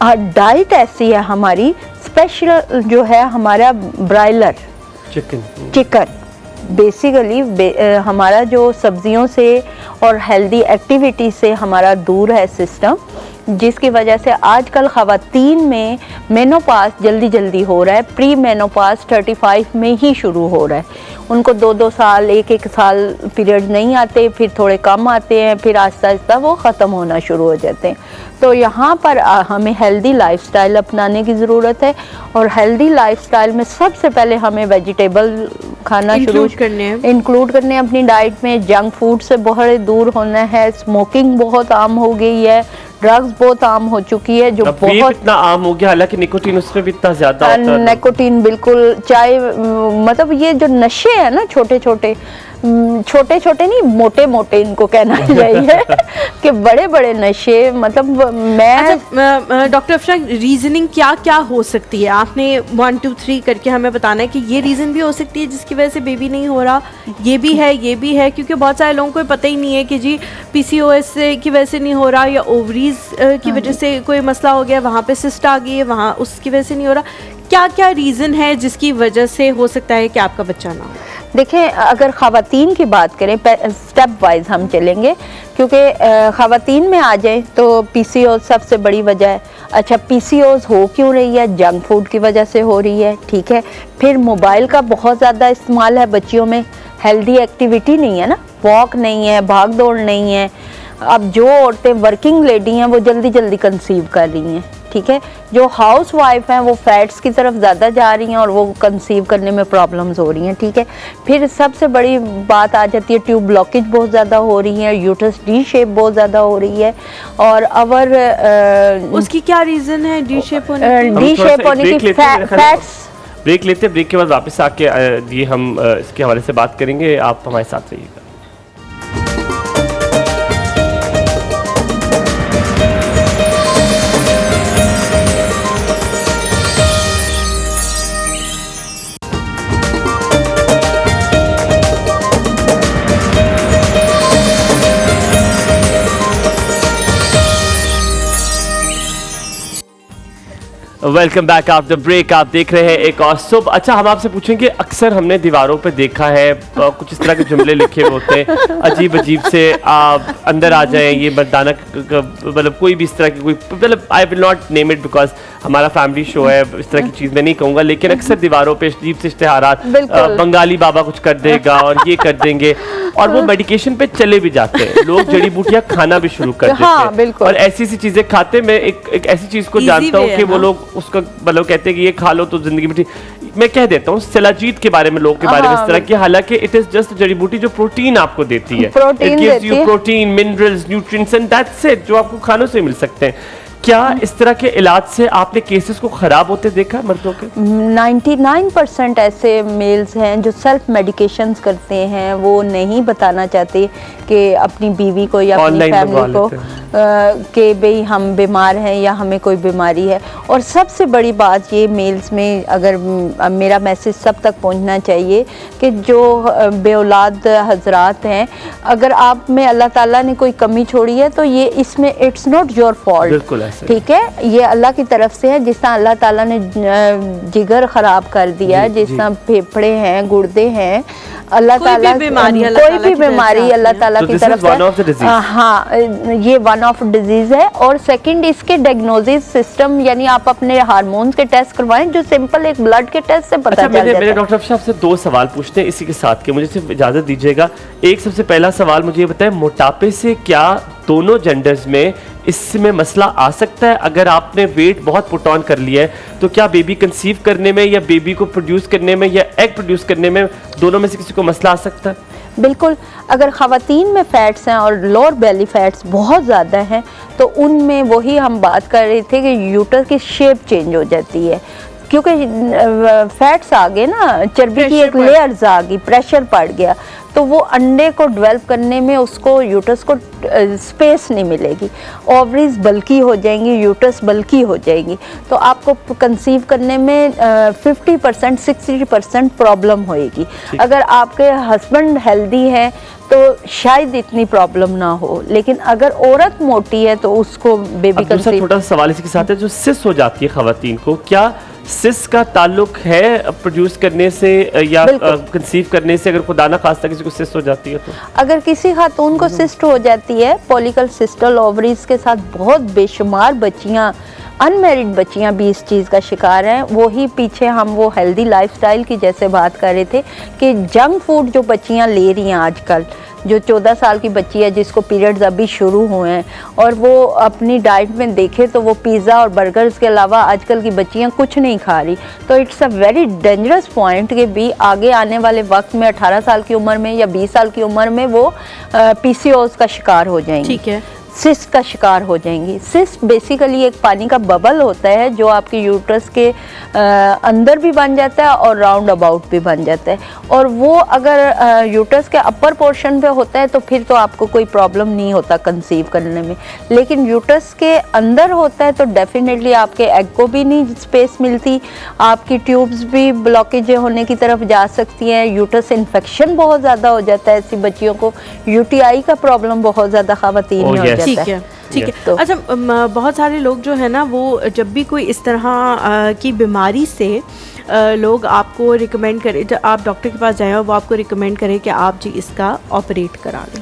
डाइट ऐसी है हमारी, स्पेशल जो है हमारा ब्रायलर चिकन बेसिकली हमारा जो सब्जियों से और हेल्दी एक्टिविटी से हमारा दूर है सिस्टम, जिसकी वजह से आजकल ख़वातीन में मेनोपास जल्दी हो रहा है। प्री मेनोपास 35 में ही शुरू हो रहा है। उनको 2-2 साल 1-1 साल पीरियड नहीं आते, फिर थोड़े कम आते हैं, फिर आहिस्ता आहिस्ता वो ख़त्म होना शुरू हो जाते हैं। तो यहाँ पर हमें हेल्दी लाइफस्टाइल अपनाने की ज़रूरत है, और हेल्दी लाइफस्टाइल में सबसे पहले हमें वेजिटेबल खाना इंक्लूड करने हैं अपनी डाइट में। जंक फूड से बहुत दूर होना है। स्मोकिंग बहुत आम हो गई है, ड्रग्स बहुत आम हो चुकी है, जो बहुत इतना आम हो गया, हालांकि निकोटीन उसमें भी इतना ज्यादा होता है। निकोटीन बिल्कुल, चाहे मतलब ये जो नशे हैं ना छोटे छोटे नहीं, मोटे इनको कहना चाहिए कि बड़े नशे, मतलब मैं डॉक्टर अफशा रीजनिंग क्या हो सकती है? आपने 1 2 3 करके हमें बताना है कि ये रीज़न भी हो सकती है जिसकी वजह से बेबी नहीं हो रहा, ये भी है, क्योंकि बहुत सारे लोगों को पता ही नहीं है कि जी PCOS की वजह से नहीं हो रहा, या ओवरीज की वजह से कोई मसला हो गया, वहाँ पे सिस्ट आ गई है, वहाँ उसकी वजह से नहीं हो रहा। क्या रीज़न है जिसकी वजह से हो सकता है कि आपका बच्चा ना हो? देखें, अगर ख़वातीन की बात करें, स्टेप वाइज हम चलेंगे, क्योंकि ख़वातीन में आ जाए तो पीसीओएस सबसे बड़ी वजह है। अच्छा, पीसीओएस हो क्यों रही है? जंक फूड की वजह से हो रही है, ठीक है। फिर मोबाइल का बहुत ज़्यादा इस्तेमाल है बच्चियों में, हेल्दी एक्टिविटी नहीं है ना, वॉक नहीं है, भाग दौड़ नहीं है। अब जो औरतें वर्किंग लेडी हैं वो जल्दी जल्दी कंसीव कर रही हैं, ठीक है। जो हाउस वाइफ हैं वो फैट्स की तरफ ज़्यादा जा रही हैं और वो कंसीव करने में प्रॉब्लम्स हो रही हैं, ठीक है। फिर सबसे बड़ी बात आ जाती है, ट्यूब ब्लॉकेज बहुत ज़्यादा हो रही है, यूट्रस डी शेप बहुत ज़्यादा हो रही है। और उसकी क्या रीज़न है डी शेप होने की? डी शेप होने की फैट्स। ब्रेक लेते हैं, ब्रेक के बाद वापस आके ये हम इसके हवाले से बात करेंगे। आप हमारे साथ रहिएगा। Welcome back after break. आप देख रहे हैं एक और सुबह। अच्छा, हम आपसे पूछेंगे, अक्सर हमने दीवारों पे देखा है कुछ इस तरह के जुमले लिखे हुए होते हैं अजीब अजीब से, आप अंदर आ जाएं, ये मर्दाना, मतलब कोई भी इस तरह की कोई, मतलब I will not name it because हमारा फैमिली शो है, इस तरह की चीज़ मैं नहीं कहूँगा, लेकिन अक्सर दीवारों पे अजीब से इश्तिहारात, बंगाली बाबा कुछ कर देगा और ये कर देंगे, और वो मेडिकेशन पे चले भी जाते हैं लोग, जड़ी बूटियाँ खाना भी शुरू कर देते हैं और ऐसी सी चीज़ें खाते। मैं एक ऐसी चीज़ को जानता हूँ कि वो लोग उसका मतलब कहते हैं कि ये खा लो तो जिंदगी में, मैं कह देता हूँ शिलाजीत के बारे में, लोगों के बारे में इस तरह की, हालांकि इट इज जस्ट जड़ी बूटी जो प्रोटीन आपको देती है, it gives you protein, minerals, nutrients and that's it, जो आपको खानों से मिल सकते हैं। क्या इस तरह के इलाज से आपने केसेस को खराब होते देखा मर्दों के? 99% ऐसे मेल्स हैं जो सेल्फ मेडिकेशंस करते हैं, वो नहीं बताना चाहते कि अपनी बीवी को या अपनी फैमिली को कि भाई हम बीमार हैं या हमें कोई बीमारी है। और सबसे बड़ी बात ये मेल्स में, अगर मेरा मैसेज सब तक पहुंचना चाहिए कि जो बेऔलाद हजरात हैं, अगर आप में अल्लाह ताला ने कोई कमी छोड़ी है तो ये इसमें इट्स नॉट योर फॉल्ट, ठीक है, ये अल्लाह की तरफ से है। जिस तरह अल्लाह ताला ने जिगर ख़राब कर दिया है, जिस तरह फेफड़े हैं, गुर्दे हैं, अल्लाह ताला कोई भी बीमारी अल्लाह ताला की तरफ से, हाँ, ये वन ऑफ डिजीज है। और सेकंड, इसके डायग्नोसिस सिस्टम, यानी आप अपने हार्मोन्स के टेस्ट करवाएं, जो सिंपल एक ब्लड के टेस्ट से पता चल जाता है। मेरे डॉक्टर साहब से 2 सवाल पूछते हैं इसी के साथ के, मुझे सिर्फ इजाज़त दीजिएगा। एक सबसे पहला सवाल मुझे ये बताएं, मोटापे से क्या दोनों जेंडर्स में इसमें मसला आ सकता है? अगर आपने वेट बहुत पुट ऑन कर लिया है तो क्या बेबी कंसीव करने में या बेबी को प्रोड्यूस करने में या एग प्रोड्यूस करने में, दोनों में से किसी को मसला आ सकता है? बिल्कुल। अगर ख़वातीन में फ़ैट्स हैं और लोअर बेली फ़ैट्स बहुत ज़्यादा हैं तो उनमें वही हम बात कर रहे थे कि यूटर की शेप चेंज हो जाती है, क्योंकि फैट्स आ गए ना, चर्बी की एक लेयर्स आ गई, प्रेशर पड़ गया, तो वो अंडे को डेवलप करने में उसको, यूटस को स्पेस नहीं मिलेगी, ओवरीज बल्की हो जाएंगी, यूटस बल्की हो जाएगी, तो आपको कंसीव करने में 50% 60% प्रॉब्लम होएगी। अगर आपके हस्बैंड हेल्दी है तो शायद इतनी प्रॉब्लम ना हो, लेकिन अगर औरत मोटी है तो उसको बेबी कंसीव। छोटा सा सवाल इसी के साथ है, जो सिस हो जाती है खवातीन को, क्या सिस का ताल्लुक है प्रोड्यूस करने से या कंसीव करने से? अगर खुदा ना खास्ता किसी को सिस्ट हो जाती है तो? अगर किसी खातून को सिस्ट हो जाती है, पॉलिकल सिस्टल ओवरीज के साथ बहुत बेशुमार बच्चियां, अनमेरिड बच्चियां भी इस चीज़ का शिकार हैं। वही पीछे हम वो हेल्दी लाइफस्टाइल की जैसे बात कर रहे थे कि जंक फूड जो बच्चियां ले रही हैं आजकल, जो 14 साल की बच्ची है जिसको पीरियड्स अभी शुरू हुए हैं और वो अपनी डाइट में देखे तो वो पिज़्ज़ा और बर्गर्स के अलावा आजकल की बच्चियां कुछ नहीं खा रही, तो it's a very dangerous point कि भी आगे आने वाले वक्त में 18 साल की उम्र में या 20 साल की उम्र में वो पीसीओएस का शिकार हो जाएंगी, ठीक है, सिस्ट का शिकार हो जाएंगी। सिस्ट बेसिकली एक पानी का बबल होता है जो आपके यूट्रस के अंदर भी बन जाता है और राउंड अबाउट भी बन जाता है, और वो अगर यूट्रस के अपर पोर्शन पे होता है तो फिर तो आपको कोई प्रॉब्लम नहीं होता कंसीव करने में, लेकिन यूट्रस के अंदर होता है तो डेफिनेटली आपके एग को भी नहीं स्पेस मिलती, आपकी ट्यूब्स भी ब्लॉकेज होने की तरफ जा सकती हैं, यूट्रस इन्फेक्शन बहुत ज़्यादा हो जाता है, ऐसी बच्चियों को यूटीआई का प्रॉब्लम बहुत ज़्यादा खवातीन में हो जाता है। ठीक है, ठीक है। तो अच्छा, बहुत सारे लोग जो है ना वो जब भी कोई इस तरह की बीमारी से लोग आपको रिकमेंड करें, जब आप डॉक्टर के पास जाएं और वो आपको रिकमेंड करें कि आप जी इसका ऑपरेट करा लें,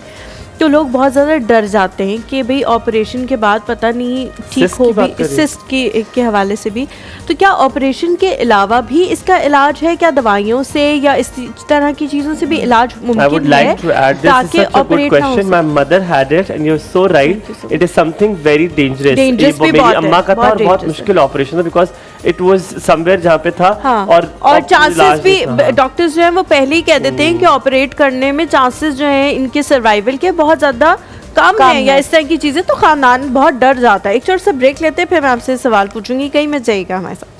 तो लोग बहुत ज़्यादा डर जाते हैं कि भाई ऑपरेशन के बाद पता नहीं ठीक हो भी, सिस्ट के हवाले से भी। तो क्या ऑपरेशन के अलावा भी इसका इलाज है, क्या दवाइयों से या इस तरह की चीज़ों से भी इलाज मुमकिन है ताकि ऑपरेट ना हो? My mother had it and you're so right. It is something very dangerous. Dangerous भी मेरी बहुत अम्मा का था और बहुत dangerous मुश्किल ऑपरेशन था बिकॉज इट वाज समवेयर जहाँ पे था। हाँ, और चांसेस भी डॉक्टर्स जो हैं वो पहले ही कह देते हैं कि ऑपरेट करने में चांसेस जो हैं इनके सर्वाइवल के बहुत ज़्यादा कम है या इस तरह की चीज़ें, तो खानदान बहुत डर जाता है। एक छोटा सा ब्रेक लेते हैं, फिर मैं आपसे सवाल पूछूंगी, कहीं मत जाइएगा हमारे साथ।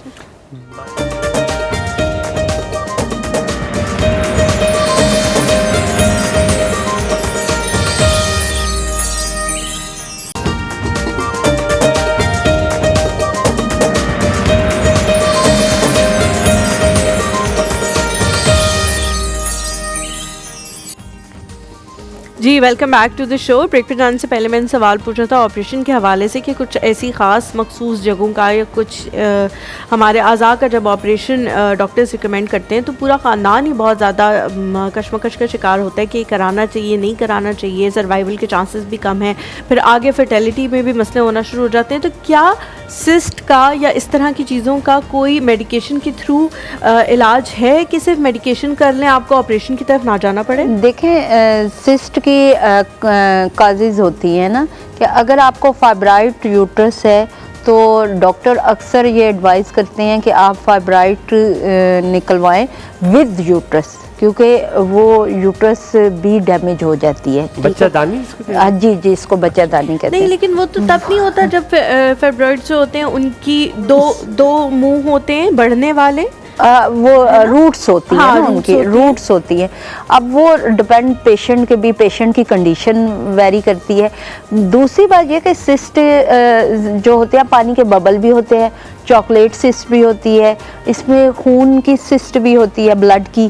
जी welcome back to the show. Break पे जाने से पहले मैंने सवाल पूछा था ऑपरेशन के हवाले से कि कुछ ऐसी ख़ास मखसूस जगहों का या कुछ हमारे अज़ा का जब ऑपरेशन डॉक्टर्स रिकमेंड करते हैं तो पूरा ख़ानदान ही बहुत ज़्यादा कशमकश का शिकार होता है कि कराना चाहिए नहीं कराना चाहिए, सर्वाइवल के चांसेस भी कम हैं, फिर आगे फर्टिलिटी में भी मसले होना शुरू हो जाते हैं। तो क्या सिस्ट का या इस तरह की चीज़ों का कोई मेडिकेशन के थ्रू इलाज है कि सिर्फ मेडिकेशन कर लें, आपको ऑपरेशन की तरफ ना जाना पड़े? देखें, सिस्ट की काजेज़ होती हैं ना कि अगर आपको फाइब्राइड यूट्रस है तो डॉक्टर अक्सर ये एडवाइस करते हैं कि आप फाइब्राइड निकलवाएं विद यूट्रस, क्योंकि वो यूट्रस भी डैमेज हो जाती है। बच्चादानी जी जी, इसको बच्चादानी कहते हैं। नहीं, लेकिन वो तो तब नहीं होता जब फाइब्रॉइड्स होते हैं, उनकी दो मुंह होते हैं बढ़ने वाले, वो रूट्स होती है ना, उनकी रूट्स होती है। अब वो डिपेंड पेशेंट के भी, पेशेंट की कंडीशन वेरी करती है। दूसरी बात ये कि सिस्ट जो होते हैं, पानी के बबल भी होते हैं, चॉकलेट सिस्ट भी होती है, इसमें खून की सिस्ट भी होती है, ब्लड की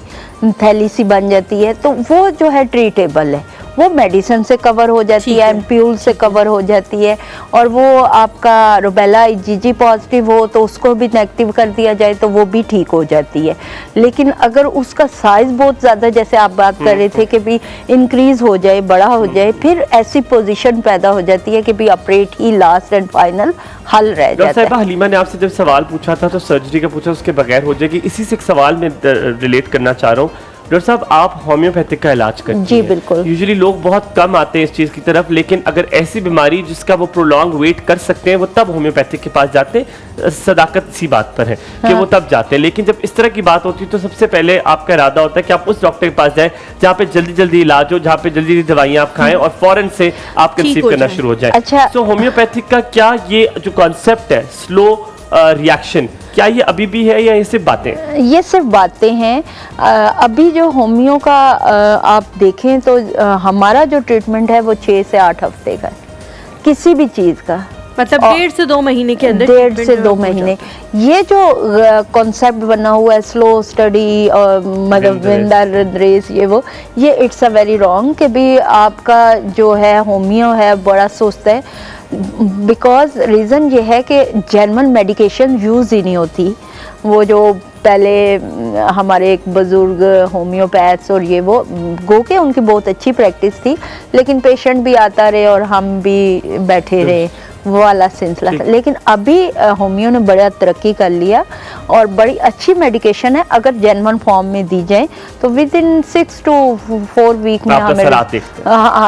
थैली सी बन जाती है, तो वो जो है ट्रीटेबल है, वो मेडिसिन से कवर हो जाती है, एम्प्यूल से कवर हो जाती है। और वो आपका रुबेला IgG पॉजिटिव हो तो उसको भी नेगेटिव कर दिया जाए तो वो भी ठीक हो जाती है। लेकिन अगर उसका साइज बहुत ज़्यादा, जैसे आप बात कर रहे थे कि भी इंक्रीज हो जाए, बड़ा हो जाए, फिर ऐसी पोजीशन पैदा हो जाती है कि भी operate he last and final हल रह जाता है। हलीमा ने आपसे जब सवाल पूछा था तो सर्जरी का पूछा, उसके बगैर हो जाएगी। इसी से एक सवाल में रिलेट करना चाह रहा हूँ। डॉक्टर साहब, आप होम्योपैथिक का इलाज करते हैं? जी बिल्कुल। यूजुअली लोग बहुत कम आते हैं इस चीज़ की तरफ, लेकिन अगर ऐसी बीमारी जिसका वो प्रोलॉन्ग वेट कर सकते हैं वो तब होम्योपैथिक के पास जाते हैं। सदाकत सी बात पर है कि वो तब जाते हैं। लेकिन जब इस तरह की बात होती है तो सबसे पहले आपका इरादा होता है कि आप उस डॉक्टर के पास जाए जहाँ पे जल्दी जल्दी इलाज हो, जहाँ पे जल्दी जल्दी दवाइयाँ आप खाएं और फौरन से आप कंसीव करना शुरू हो जाए। अच्छा, तो होम्योपैथिक का क्या ये जो कॉन्सेप्ट है स्लो रिएक्शन, क्या ये अभी भी है या ये सिर्फ बातें? ये सिर्फ बातें हैं। अभी जो होम्यो का आप देखें तो हमारा जो ट्रीटमेंट है वो 6 से 8 हफ्ते का है, किसी भी चीज़ का, मतलब 1.5 से 2 महीने के अंदर। 1.5 से 2 महीने। ये जो कॉन्सेप्ट बना हुआ है स्लो स्टडी और मतलब विंडर रेस, ये इट्स अ वेरी रॉन्ग कि भी आपका जो है होम्यो है बड़ा सुस्त है। बिकॉज रीज़न ये है कि जेन्युइन मेडिकेशन यूज़ ही नहीं होती। वो जो पहले हमारे एक बुज़ुर्ग होम्योपैथ्स और ये वो गो के उनकी बहुत अच्छी प्रैक्टिस थी, लेकिन पेशेंट भी आता रहे और हम भी बैठे रहे, वो वाला सिलसिला था। लेकिन अभी होम्यो ने बड़ा तरक्की कर लिया और बड़ी अच्छी मेडिकेशन है। अगर जेन्युइन फॉर्म में दी जाए तो विद इन 6 to 4 वीक में हमें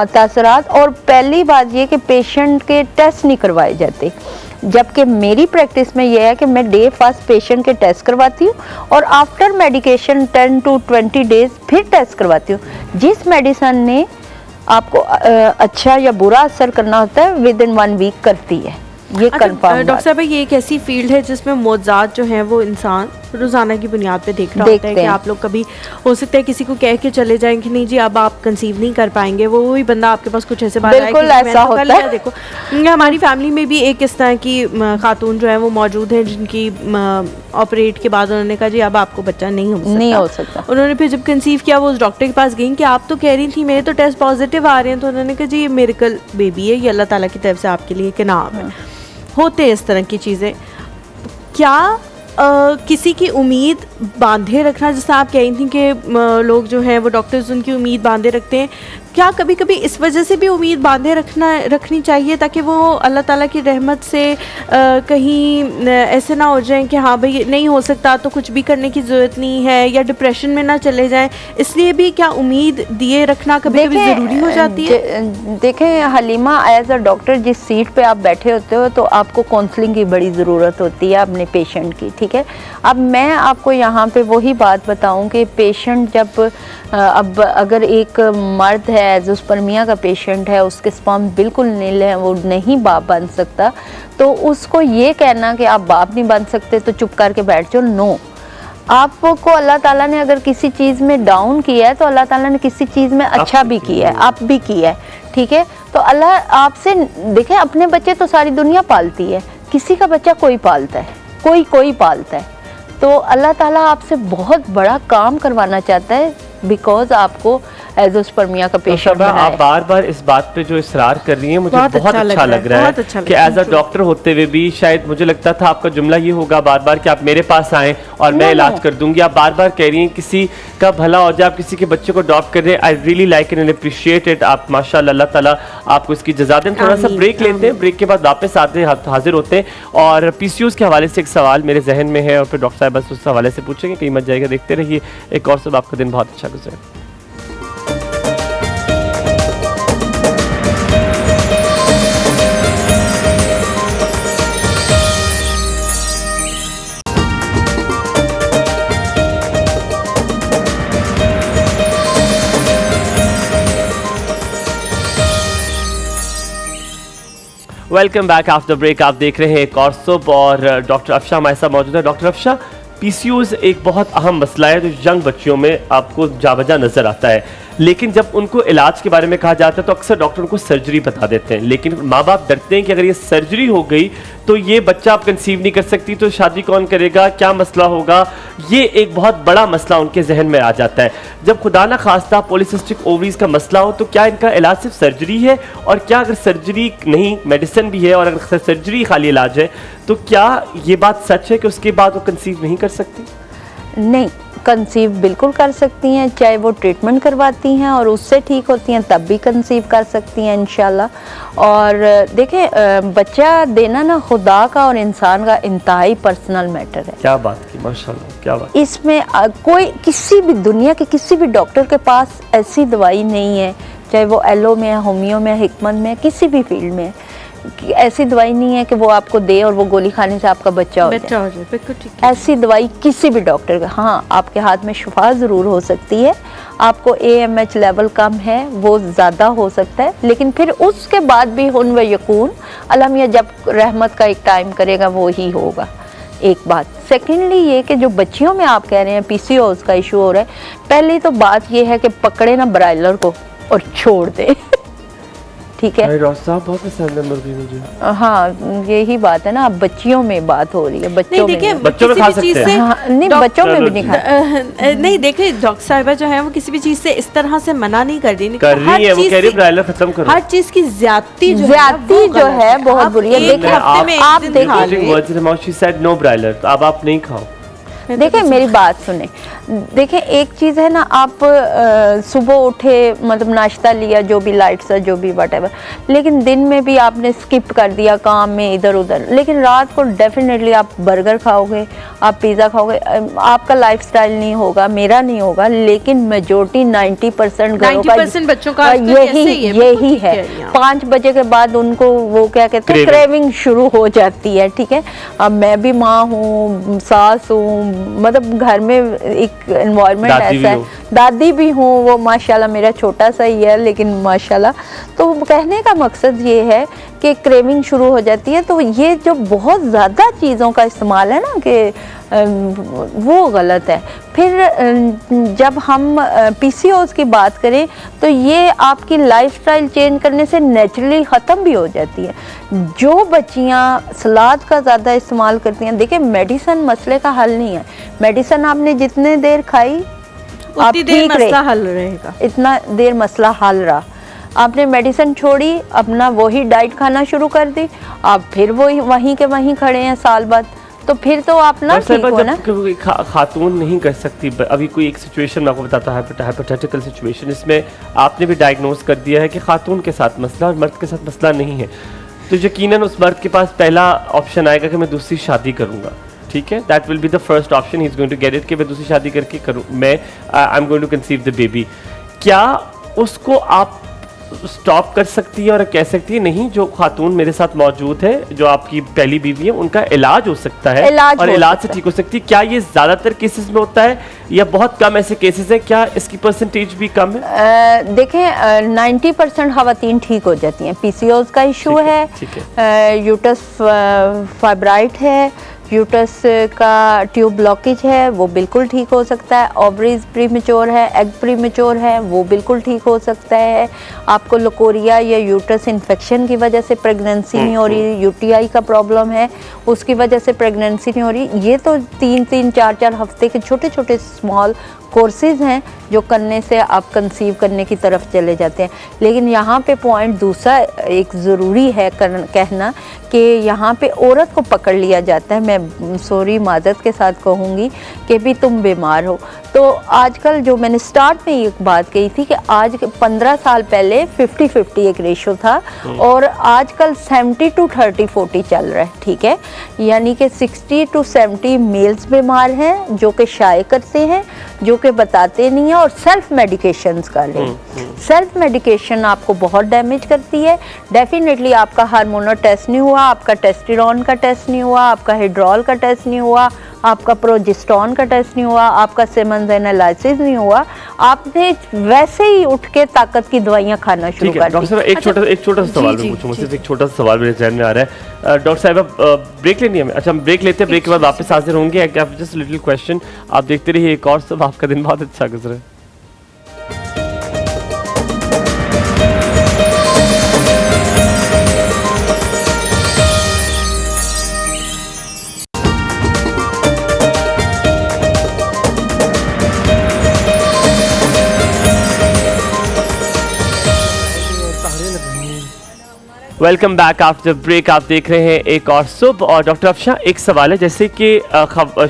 तासरात। और पहली बात ये कि पेशेंट के टेस्ट नहीं करवाए जाते, जबकि मेरी प्रैक्टिस में यह है कि मैं डे फर्स्ट पेशेंट के टेस्ट करवाती हूँ और आफ्टर मेडिकेशन 10 to 20 डेज फिर टेस्ट करवाती हूँ। जिस मेडिसिन ने आपको अच्छा या बुरा असर करना होता है विद इन 1 वीक करती है, ये कंफर्म। डॉक्टर साहब, ये एक ऐसी फील्ड है जिसमें मौज़ात जो हैं वो इंसान रोज़ाना की बुनियाद पे देख रहा होता है कि आप लोग कभी हो सकता है किसी को कह के चले जाएं कि नहीं जी अब आप कंसीव नहीं कर पाएंगे, वो वही बंदा आपके पास कुछ ऐसे बात आए बिल्कुल ऐसा होता है। देखो हमारी फैमिली में भी एक इस तरह की खातून जो है वो मौजूद है जिनकी ऑपरेट के बाद उन्होंने कहा जी अब आपको बच्चा नहीं हो सकता। उन्होंने फिर जब कंसीव किया वो उस डॉक्टर के पास गई कि आप तो कह रही थी मेरे तो टेस्ट पॉजिटिव आ रहे हैं, तो उन्होंने कहा जी ये मिरेकल बेबी है, ये अल्लाह ताला की तरफ से आपके लिए एक इनाम है। होते हैं इस तरह की चीज़ें। क्या किसी की उम्मीद बांधे रखना, जैसे आप कह रही थी कि लोग जो हैं वो डॉक्टर्स उनकी उम्मीद बांधे रखते हैं, क्या कभी कभी इस वजह से भी उम्मीद बांधे रखनी चाहिए ताकि वो अल्लाह ताला की रहमत से कहीं ऐसे ना हो जाएं कि हाँ भाई नहीं हो सकता तो कुछ भी करने की ज़रूरत नहीं है, या डिप्रेशन में ना चले जाएं, इसलिए भी क्या उम्मीद दिए रखना कभी कभी ज़रूरी हो जाती है? देखें हलीमा, एज अ डॉक्टर जिस सीट पे आप बैठे होते हो तो आपको काउंसलिंग की बड़ी ज़रूरत होती है अपने पेशेंट की, ठीक है। अब मैं आपको यहाँ पे वही बात बताऊँ कि पेशेंट जब अब अगर एक मर्द है एज़ोस्पर्मिया का पेशेंट है, उसके स्पर्म बिल्कुल नील है, वो नहीं बाप बन सकता, तो उसको ये कहना कि आप बाप नहीं बन सकते तो चुप करके बैठ जाओ, नो। आपको अल्लाह ताला ने अगर किसी चीज़ में डाउन किया है तो अल्लाह ताला ने किसी चीज़ में अच्छा भी किया है, आप भी किया है, ठीक है। तो अल्लाह आपसे, देखें अपने बच्चे तो सारी दुनिया पालती है, किसी का बच्चा कोई पालता है, कोई पालता है, तो अल्लाह ताला आपसे बहुत बड़ा काम करवाना चाहता है बिकॉज आपको एज़ोस्पर्मिया का पेशेंट है। आप बार बार इस बात पे जो इसरार कर रही हैं मुझे बहुत अच्छा लग रहा है कि एज अ डॉक्टर होते हुए भी शायद मुझे लगता था आपका जुमला ये होगा बार बार कि आप मेरे पास आएं और मैं इलाज कर दूंगी। आप बार बार कह रही हैं किसी का भला हो जाए, आप किसी के बच्चे को अडॉप्ट कर रहे हैं। I really like and appreciate it. आप माशाल्लाह, अल्लाह ताला आपको इसकी जज़ा दें। थोड़ा सा ब्रेक लेते हैं, ब्रेक के बाद वापस आते हैं, हाजिर होते हैं और पीसीओज के हवाले से एक सवाल मेरे जहन में है और फिर डॉक्टर साहब बस उस हवाले से पूछेंगे, कहीं मत जाएगा। देखते रहिए एक और सब, आपका दिन बहुत अच्छा गुजरे। Welcome back after break. आप देख रहे हैं एक और सुब और डॉक्टर अफशा हमारे साथ मौजूद है। डॉक्टर अफशा, पीसीओज एक बहुत अहम मसला है जो यंग बच्चियों में आपको जावजा नज़र आता है, लेकिन जब उनको इलाज के बारे में कहा जाता है तो अक्सर डॉक्टर उनको सर्जरी बता देते हैं, लेकिन माँ बाप डरते हैं कि अगर ये सर्जरी हो गई तो ये बच्चा आप कंसीव नहीं कर सकती, तो शादी कौन करेगा, क्या मसला होगा। ये एक बहुत बड़ा मसला उनके जहन में आ जाता है। जब खुदा ना खास्ता पॉलीसिस्टिक ओवरीज का मसला हो तो क्या इनका इलाज सिर्फ सर्जरी है, और क्या अगर सर्जरी नहीं मेडिसिन भी है और अगर सर्जरी खाली इलाज है तो क्या ये बात सच है कि उसके बाद वो कंसीव नहीं कर सकती? नहीं, कंसीव बिल्कुल कर सकती हैं, चाहे वो ट्रीटमेंट करवाती हैं और उससे ठीक होती हैं तब भी कंसीव कर सकती हैं इंशाल्लाह। और देखें बच्चा देना ना खुदा का और इंसान का इंतहाई पर्सनल मैटर है। क्या बात की, माशाल्लाह, क्या बात। इसमें कोई किसी भी दुनिया के किसी भी डॉक्टर के पास ऐसी दवाई नहीं है, चाहे वो एलो में है, होमियो में, हिकमत में, किसी भी फील्ड में ऐसी दवाई नहीं है कि वो आपको दे और वो गोली खाने से आपका बच्चा हो जाए। बिल्कुल ठीक है। ऐसी दवाई किसी भी डॉक्टर का, हाँ आपके हाथ में शिफा ज़रूर हो सकती है, आपको AMH लेवल कम है वो ज़्यादा हो सकता है, लेकिन फिर उसके बाद भी हुन व यकून अल्लाह मियां जब रहमत का एक टाइम करेगा वो ही होगा। एक बात। सेकेंडली ये कि जो बच्चियों में आप कह रहे हैं PCOS का इशू हो रहा है, पहली तो बात ये है कि पकड़े ना ब्रायलर को और छोड़ दे ठीक है। बहुत पसंद है मुर्गी मुझे। हाँ यही बात है ना, अब बच्चियों में बात हो रही है, बच्चों में बच्चों में खा सकते हैं। हाँ, नहीं बच्चों में भी नहीं खा। नहीं देखिए डॉक्टर साहिबा जो है वो किसी भी चीज से इस तरह से मना नहीं कर रही है, वो कह रही ब्रायलर खत्म करो। हर चीज की ज्यादती जो है बहुत बुरी है। देखिए आप देखिए नो ब्रायलर, तो अब आप नहीं खाओ। देखिए मेरी बात सुने, देखिए एक चीज़ है ना, आप सुबह उठे मतलब नाश्ता लिया जो भी लाइट सा जो भी व्हाटएवर, लेकिन दिन में भी आपने स्किप कर दिया काम में इधर उधर, लेकिन रात को डेफिनेटली आप बर्गर खाओगे, आप पिज़्ज़ा खाओगे, आपका लाइफस्टाइल नहीं होगा, मेरा नहीं होगा, लेकिन मेजोरिटी 90% घरों का बच्चों का यही है। 5 बजे के बाद उनको वो क्या कहते हैं क्रेविंग शुरू हो जाती है, ठीक है। अब मैं भी माँ हूँ, सास हूँ, मतलब घर में एक एनवायरनमेंट ऐसा है, दादी भी हूँ, वो माशाल्लाह मेरा छोटा सा ही है लेकिन माशाल्लाह। तो कहने का मकसद ये है कि क्रेविंग शुरू हो जाती है, तो ये जो बहुत ज़्यादा चीज़ों का इस्तेमाल है ना कि वो गलत है। फिर जब हम PCOS की बात करें तो ये आपकी लाइफस्टाइल चेंज करने से नेचुरली ख़त्म भी हो जाती है। जो बच्चियाँ सलाद का ज़्यादा इस्तेमाल करती हैं, देखिए मेडिसिन मसले का हल नहीं है, मेडिसिन आपने जितने देर खाई आप ठीक रहेगा, इतना देर मसला हल रहा। आपने मेडिसिन छोड़ी, अपना वही डाइट खाना शुरू कर दी, आप फिर वही वहीं के वहीं खड़े हैं साल बाद, तो फिर तो आप ना ठीक हो ना। कोई खातून नहीं कर सकती, अभी कोई एक सिचुएशन मैं आपको बताता हूँ, हाइपोथेटिकल सिचुएशन, इसमें आपने भी डायग्नोज कर दिया है कि खातून के साथ मसला और मर्द के साथ मसला नहीं है, तो यकीनन उस मर्द के पास पहला ऑप्शन आएगा कि मैं दूसरी शादी करूँगा, ठीक है, that will be the first option, he is going to get it कि मैं दूसरी शादी करके करूँ, मैं I am going to conceive the baby. क्या उसको आप स्टॉप कर सकती है और कह सकती है नहीं, जो खातून मेरे साथ मौजूद है, जो आपकी पहली बीवी है, उनका इलाज हो सकता है और इलाज से ठीक हो सकती है? क्या ये ज्यादातर केसेस में होता है या बहुत कम ऐसे केसेस हैं? क्या इसकी परसेंटेज भी कम है? देखें 90% खवातीन ठीक हो जाती हैं। पीसीओएस का इशू है, यूट्रस फाइब्राइड है, यूट्रस का ट्यूब ब्लॉकेज है, वो बिल्कुल ठीक हो सकता है। ओवरीज प्रीमेच्योर है, एग प्रीमेच्योर है, वो बिल्कुल ठीक हो सकता है। आपको लोकोरिया या यूट्रस इन्फेक्शन की वजह से प्रेगनेंसी नहीं हो रही, यूटीआई का प्रॉब्लम है, उसकी वजह से प्रेगनेंसी नहीं हो रही, ये तो 3-3, 4-4 हफ्ते के छोटे छोटे स्मॉल कोर्सेज हैं जो करने से आप कंसीव करने की तरफ चले जाते हैं। लेकिन यहाँ पे पॉइंट दूसरा एक ज़रूरी है कहना कि यहाँ पे औरत को पकड़ लिया जाता है। मैं सॉरी माजरत के साथ कहूँगी कि भी तुम बीमार हो। तो आजकल जो मैंने स्टार्ट में एक बात कही थी कि आज 15 साल पहले 50-50 एक रेशो था और आजकल 70-30-40 चल रहा है, ठीक है, यानी कि 60-70 मेल्स बीमार हैं जो कि शाये करते हैं, जो कि बताते नहीं हैं और सेल्फ मेडिकेशंस कर रहे हैं। सेल्फ मेडिकेशन आपको बहुत डैमेज करती है। डेफिनेटली आपका हार्मोनल टेस्ट नहीं हुआ, आपका टेस्टोस्टेरोन का टेस्ट नहीं हुआ, आपका हाइड्रोल का टेस्ट नहीं हुआ, आपका प्रोजेस्टेरोन का टेस्ट नहीं हुआ, आपका सिमन्स एनालिसिस नहीं हुआ, आपने वैसे ही उठ के ताकत की दवाइयाँ खाना शुरू कर दी। डॉक्टर साहब एक छोटा सा सवाल मैं पूछूंगा, सिर्फ एक छोटा सा सवाल मेरे ज़हन में आ रहा है। डॉक्टर साहब अब ब्रेक लेनी है? अच्छा हम ब्रेक लेते हैं, ब्रेक के बाद वापस हाजिर होंगे। जस्ट लिटिल क्वेश्चन, आप देखते रहिए एक और सब, आपका दिन बहुत अच्छा गुजरे। Welcome back after break. आप देख रहे हैं एक और सुबह। और डॉक्टर अफशा, एक सवाल है, जैसे कि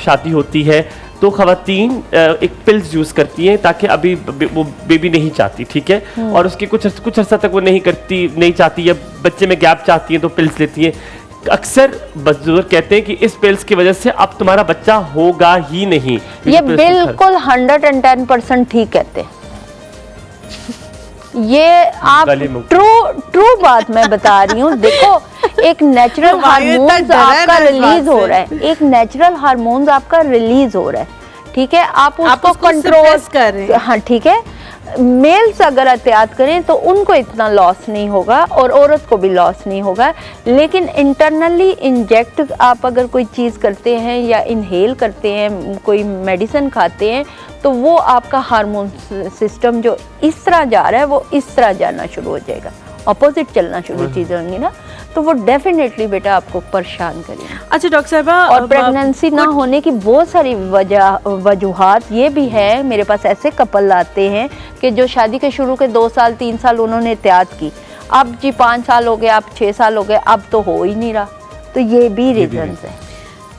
शादी होती है तो खवातीन एक पिल्स यूज़ करती हैं ताकि अभी वो बेबी नहीं चाहती, ठीक है, और उसके कुछ अर्सा तक वो नहीं चाहती या बच्चे में गैप चाहती हैं तो पिल्स लेती हैं। अक्सर बुजुर्ग कहते हैं कि इस पिल्स की वजह से अब तुम्हारा बच्चा होगा ही नहीं। ये बिल्कुल 110% ठीक कहते हैं। ये आप ट्रू बात मैं बता रही हूँ। देखो एक नेचुरल हार्मोन्स आपका रिलीज हो रहा है, एक नेचुरल हार्मोन्स आपका रिलीज हो रहा है, ठीक है, आप उसको कंट्रोल कर रहे हैं, हाँ ठीक है। मेल्स अगर एहतियात करें तो उनको इतना लॉस नहीं होगा और औरत को भी लॉस नहीं होगा, लेकिन इंटरनली इंजेक्ट आप अगर कोई चीज़ करते हैं या इनहेल करते हैं, कोई मेडिसिन खाते हैं, तो वो आपका हार्मोन सिस्टम जो इस तरह जा रहा है वो इस तरह जाना शुरू हो जाएगा, अपोजिट चलना शुरू चीज़ें होंगी ना, तो वो डेफिनेटली बेटा आपको परेशान करेगा। अच्छा डॉक्टर साहब, और प्रेगनेंसी ना होने की बहुत सारी वजूहात ये भी है। मेरे पास ऐसे कपल आते हैं कि जो शादी के शुरू के 2 साल 3 साल उन्होंने एहतियात की, अब जी 5 साल हो गए, अब 6 साल हो गए, अब तो हो ही नहीं रहा, तो ये भी रीजन है।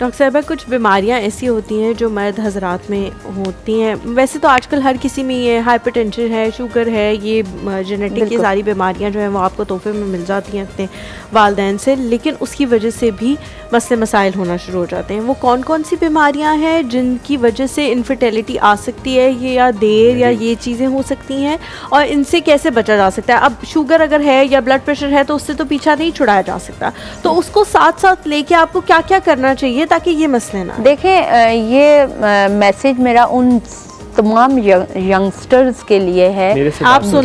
डॉक्टर साहबा, कुछ बीमारियां ऐसी होती हैं जो मर्द हजरात में होती हैं, वैसे तो आजकल हर किसी में ये हाइपरटेंशन है, शुगर है, ये जेनेटिक की सारी बीमारियां जो हैं वो आपको तोहफे में मिल जाती हैं अपने वालिदैन से, लेकिन उसकी वजह से भी मसले मसाइल होना शुरू हो जाते हैं। वो कौन कौन सी बीमारियां हैं जिनकी वजह से इनफर्टिलिटी आ सकती है, ये या देर या ये चीज़ें हो सकती हैं, और इनसे कैसे बचा जा सकता है? अब शुगर अगर है या ब्लड प्रेशर है तो उससे तो पीछा नहीं छुड़ाया जा सकता, तो उसको साथ साथ लेके आपको क्या क्या करना चाहिए ताकि ये मसले ना? देखें ये मैसेज मेरा उन तमाम यंगस्टर्स के लिए है, आप सुन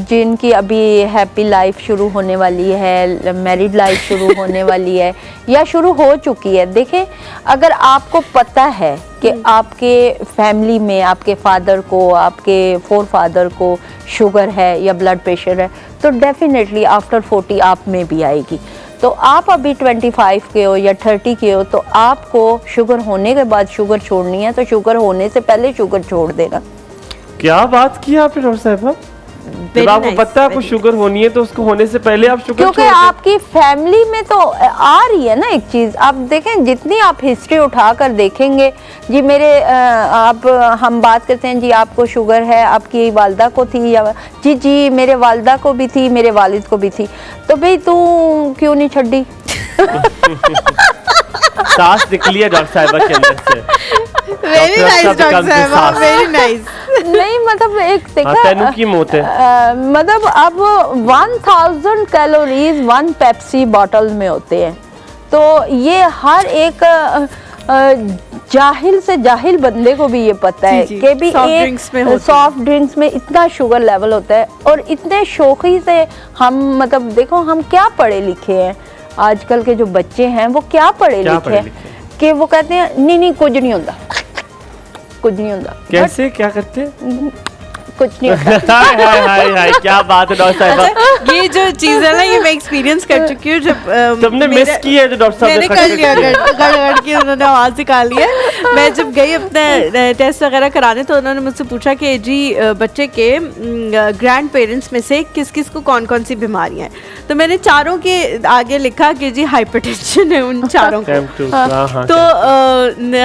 जिनकी अभी हैप्पी लाइफ शुरू होने वाली है, मैरिड लाइफ शुरू होने वाली है या शुरू हो चुकी है। देखें अगर आपको पता है कि आपके फैमिली में आपके फादर को, आपके फोर फादर को शुगर है या ब्लड प्रेशर है, तो डेफिनेटली आफ्टर 40 आप में भी आएगी। तो आप अभी 25 के हो या 30 के हो तो आपको शुगर होने के बाद शुगर छोड़नी है, तो शुगर होने से पहले शुगर छोड़ देना। क्या बात की आपने डॉक्टर साहब? जब आपको पता है आपको शुगर होनी है तो उसको होने से पहले आप शुगर क्योंकि आपकी फैमिली में तो आ रही है ना एक चीज। आप देखें जितनी आप हिस्ट्री उठाकर देखेंगे जी, मेरे आप हम बात करते हैं जी आपको शुगर है, आपकी वालदा को थी या जी मेरे वालदा को भी थी, मेरे वालिद को भी थी, तो भाई तू क्यों नहीं छड़ी? सांस निकली है डॉक्टर साहिबा के अंदर से। वेरी नाइस डॉक्टर साहिबा, वेरी नाइस। नहीं मतलब एक तेनू की मौत है। मतलब अब 1000 कैलोरीज 1 पेप्सी बॉटल में होते हैं, तो ये हर एक जाहिल से जाहिल बंदे को भी ये पता है कि भी एक सॉफ्ट ड्रिंक्स में इतना शुगर लेवल होता है। और इतने शौकी से हम मतलब देखो हम क्या पढ़े लिखे हैं, आजकल के जो बच्चे हैं वो क्या पढ़े लिखे हैं कि वो कहते हैं नहीं कुछ नहीं होता, कुछ नहीं होता। कैसे क्या करते हैं? कुछ नहीं होता। हाय क्या बात है डॉक्टर साहिबा। अच्छा, ये जो चीज है ना ये मैं एक्सपीरियंस कर चुकी हूँ। जब तुमने मिस की है जो डॉक्टर साहब मैंने कर लिया, गड़गड़ की उन्होंने आवाज निकाली है। मैं जब गई अपने टेस्ट वगैरह कराने तो उन्होंने मुझसे पूछा कि जी बच्चे के ग्रैंड पेरेंट्स में से किस किस को कौन कौन सी बीमारियां हैं, तो मैंने चारों के आगे लिखा कि जी हाइपरटेंशन है उन चारों को। तो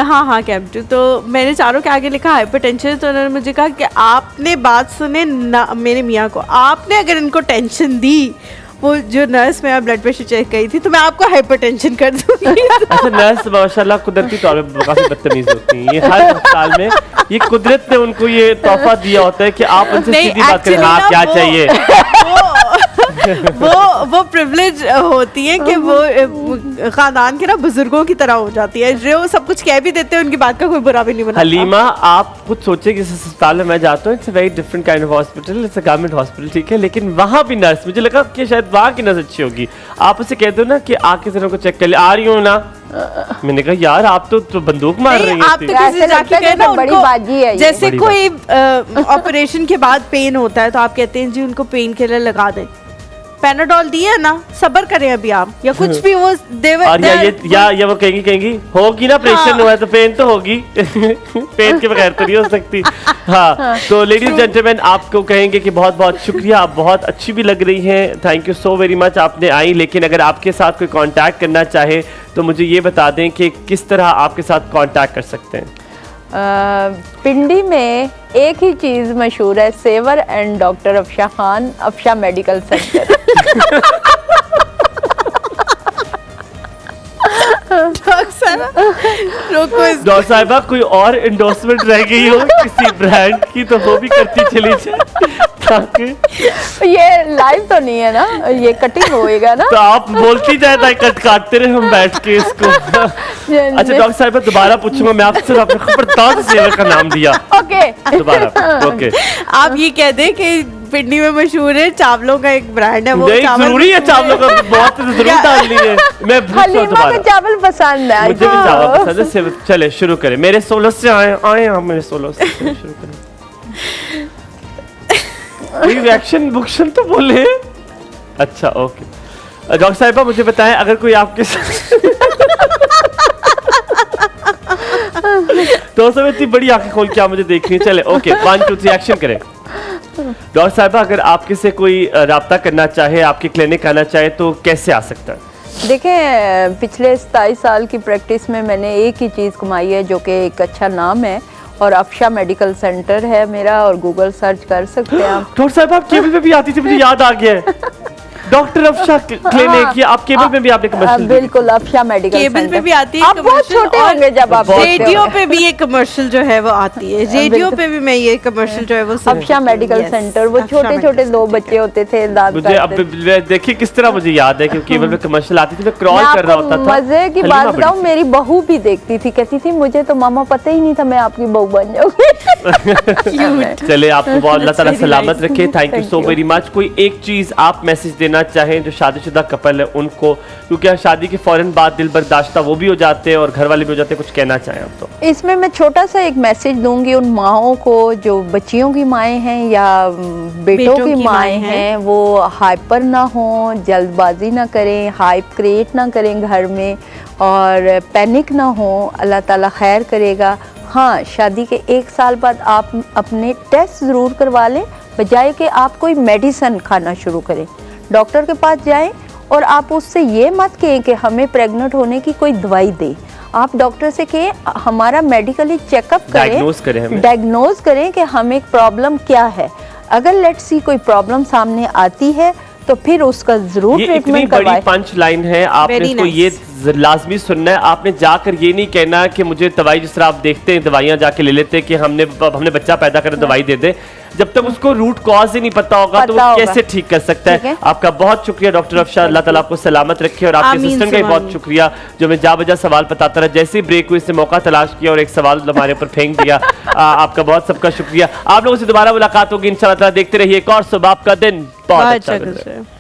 हाँ कैंप 2, तो मैंने चारों के आगे लिखा हाइपरटेंशन। तो उन्होंने मुझे कहा कि आपने बात सुने ना मेरे मियाँ को, आपने अगर इनको टेंशन दी, वो जो नर्स में ब्लड प्रेशर चेक करी थी, तो मैं आपको हाइपरटेंशन कर दूंगी। अच्छा नर्स माशाल्लाह कुदरती तौर पे काफी बदतमीज होती हैं। ये हर अस्पताल में ये कुदरत ने उनको ये तोहफा दिया होता है कि आप उनसे सीधी बात करें, हाँ क्या चाहिए। वो प्रिविलेज होती है कि वो खानदान के ना बुजुर्गों की तरह हो जाती है, जो सब कुछ कह भी देते हैं, उनकी बात का कोई बुरा भी नहीं बनाता। हलीमा आप कुछ सोचे कि इस अस्पताल में मैं जाता हूँ, it's a very different kind of hospital, it's a government hospital, ठीक है, लेकिन वहाँ भी नर्स मुझे लगा कि शायद वहाँ की नर्स अच्छी होगी। आप उसे कह दो ना कि आके जरा को चेक कर ले, आ रही हूँ ना। मैंने कहा यार आप तो बंदूक मार रही हैं। आप तो किसी जाके कहे ना बड़ी बाजी है, जैसे कोई ऑपरेशन के बाद पेन होता है तो आप कहते हैं जी उनको पेन किलर लगा दें, पैनाडोल दिए ना, सब्र करें अभी आप, या कुछ भी वो और या वो कहेंगी होगी ना, ऑपरेशन हुआ है तो पेन तो होगी। पेन के बगैर तो नहीं हो सकती। हाँ तो लेडीज जेंटलमैन आपको कहेंगे कि बहुत बहुत शुक्रिया, आप बहुत अच्छी भी लग रही हैं, thank you so very much आपने आई। लेकिन अगर आपके साथ कोई कांटेक्ट करना चाहे तो मुझे ये बता दें कि किस तरह आपके साथ कांटेक्ट कर सकते हैं। पिंडी में एक ही चीज मशहूर है, सेवर and doctor Afsha Khan, Afsha medical centre. Doctor साहिबा कोई और एंडोर्समेंट रह गई हो किसी ब्रांड की तो वो भी करती चली जाए ताकि ये लाइव तो नहीं है ना, ये कटिंग होएगा ना, तो आप बोलती जाए काटते रहे हम बैठ के इसको। अच्छा डॉक्टर साहिबा दोबारा पूछूंगा मैं आपसे, आपने खबरदार सेवर का नाम दिया। ओके दोबारा ओके। आप ये कह दें कि पिंडी में मशहूर है चावलों का एक ब्रांड है, वो जरूरी है चावलों का बहुत जरूर डालनी है। मैं हलीमा को चावल पसंद है, मुझे भी चावल पसंद है। चले शुरू करें, मेरे 16 से आए आप मेरे 16 से शुरू करें। रिएक्शन बुक्शन तो बोले। अच्छा ओके डॉक्टर साहिबा मुझे बताएं अगर कोई आपके तो सब इतनी बड़ी आंखें खोल के आप मुझे देख रही हैं। चले ओके 1 2 3 एक्शन करें। डॉक्टर साहिबा अगर आपके से कोई राब्ता करना चाहे, आपके क्लिनिक आना चाहे तो कैसे आ सकता है? देखें पिछले 27 साल की प्रैक्टिस में मैंने एक ही चीज़ कमाई है जो कि एक अच्छा नाम है, और अफशा मेडिकल सेंटर है मेरा, और गूगल सर्च कर सकते हैं आप। डॉक्टर साहब आप केबल पे भी आती थी, मुझे याद आ गया है। डॉक्टर अफशा क्लिनिक, ये आप केबल में भी आपने कमर्शियल बिल्कुल अफशा मेडिकल केबल पे भी आती है, आप बहुत छोटे होंगे जब आप रेडियो पे भी ये कमर्शियल जो है वो आती है, रेडियो पे भी मैं ये कमर्शियल जो है वो अफशा मेडिकल सेंटर, वो छोटे छोटे 2 बच्चे होते थे दांत मुझे अब देखिए किस तरह मुझे याद है क्योंकि केबल पे कमर्शियल आती थी, मैं क्रॉल कर रहा होता था। मजे की बात बताऊं, मेरी बहू भी देखती थी, कहती थी मुझे तो मामा पता ही नहीं था मैं आपकी बहू बन जाऊंगी। चले आपको बहुत अल्लाह ताला सलामत रखे, thank you so very much. कोई एक चीज आप मैसेज देना चाहें जो शादीशुदा कपल है उनको, क्योंकि शादी के फौरन बाद दिल बर्दाश्ता वो भी हो जाते हैं और घर वाले भी हो जाते हैं, कुछ कहना चाहें आप तो? इसमें मैं छोटा सा एक मैसेज दूंगी उन माओं को जो बच्चियों की माएँ हैं या बेटों की माएँ हैं, वो हाइपर ना हो, जल्दबाजी ना करें, हाइप क्रिएट ना करें घर में, और पैनिक ना हो, अल्लाह ताला खैर करेगा। हाँ शादी के 1 साल बाद आप अपने टेस्ट ज़रूर करवा लें, बजाय कि आप कोई मेडिसिन खाना शुरू करें। डॉक्टर के पास जाएं और आप उससे ये मत कहें कि हमें प्रेग्नेंट होने की कोई दवाई दे। आप डॉक्टर से कहें हमारा मेडिकली चेकअप करें, डायग्नोज करें कि हमें प्रॉब्लम क्या है। अगर लेट्स सी कोई प्रॉब्लम सामने आती है तो फिर उसका जरूर ट्रीटमेंट करवाएं। बड़ी पंच लाइन है, आपने इसको ये लाजमी सुनना है। आपने जाकर ये नहीं कहना कि मुझे दवाई, जिस तरह आप देखते हैं दवाइयाँ जाके ले लेते हैं कि हमने बच्चा पैदा कर दवाई दे दे, जब तक उसको रूट कॉज ही नहीं पता होगा तो वो कैसे ठीक कर सकता है। आपका बहुत शुक्रिया डॉक्टर अफशा, अल्लाह ताला आपको सलामत रखे। और आपके असिस्टेंट का भी बहुत शुक्रिया जो मैं जा बजा सवाल बताता रहा। जैसे ही ब्रेक हुई इसने मौका तलाश किया और एक सवाल हमारे ऊपर फेंक दिया। आपका बहुत सबका शुक्रिया। आप लोगों से दोबारा मुलाकात होगी इंशाल्लाह। देखते रहिए एक और सुबह, आपका दिन बहुत अच्छा गुजरे।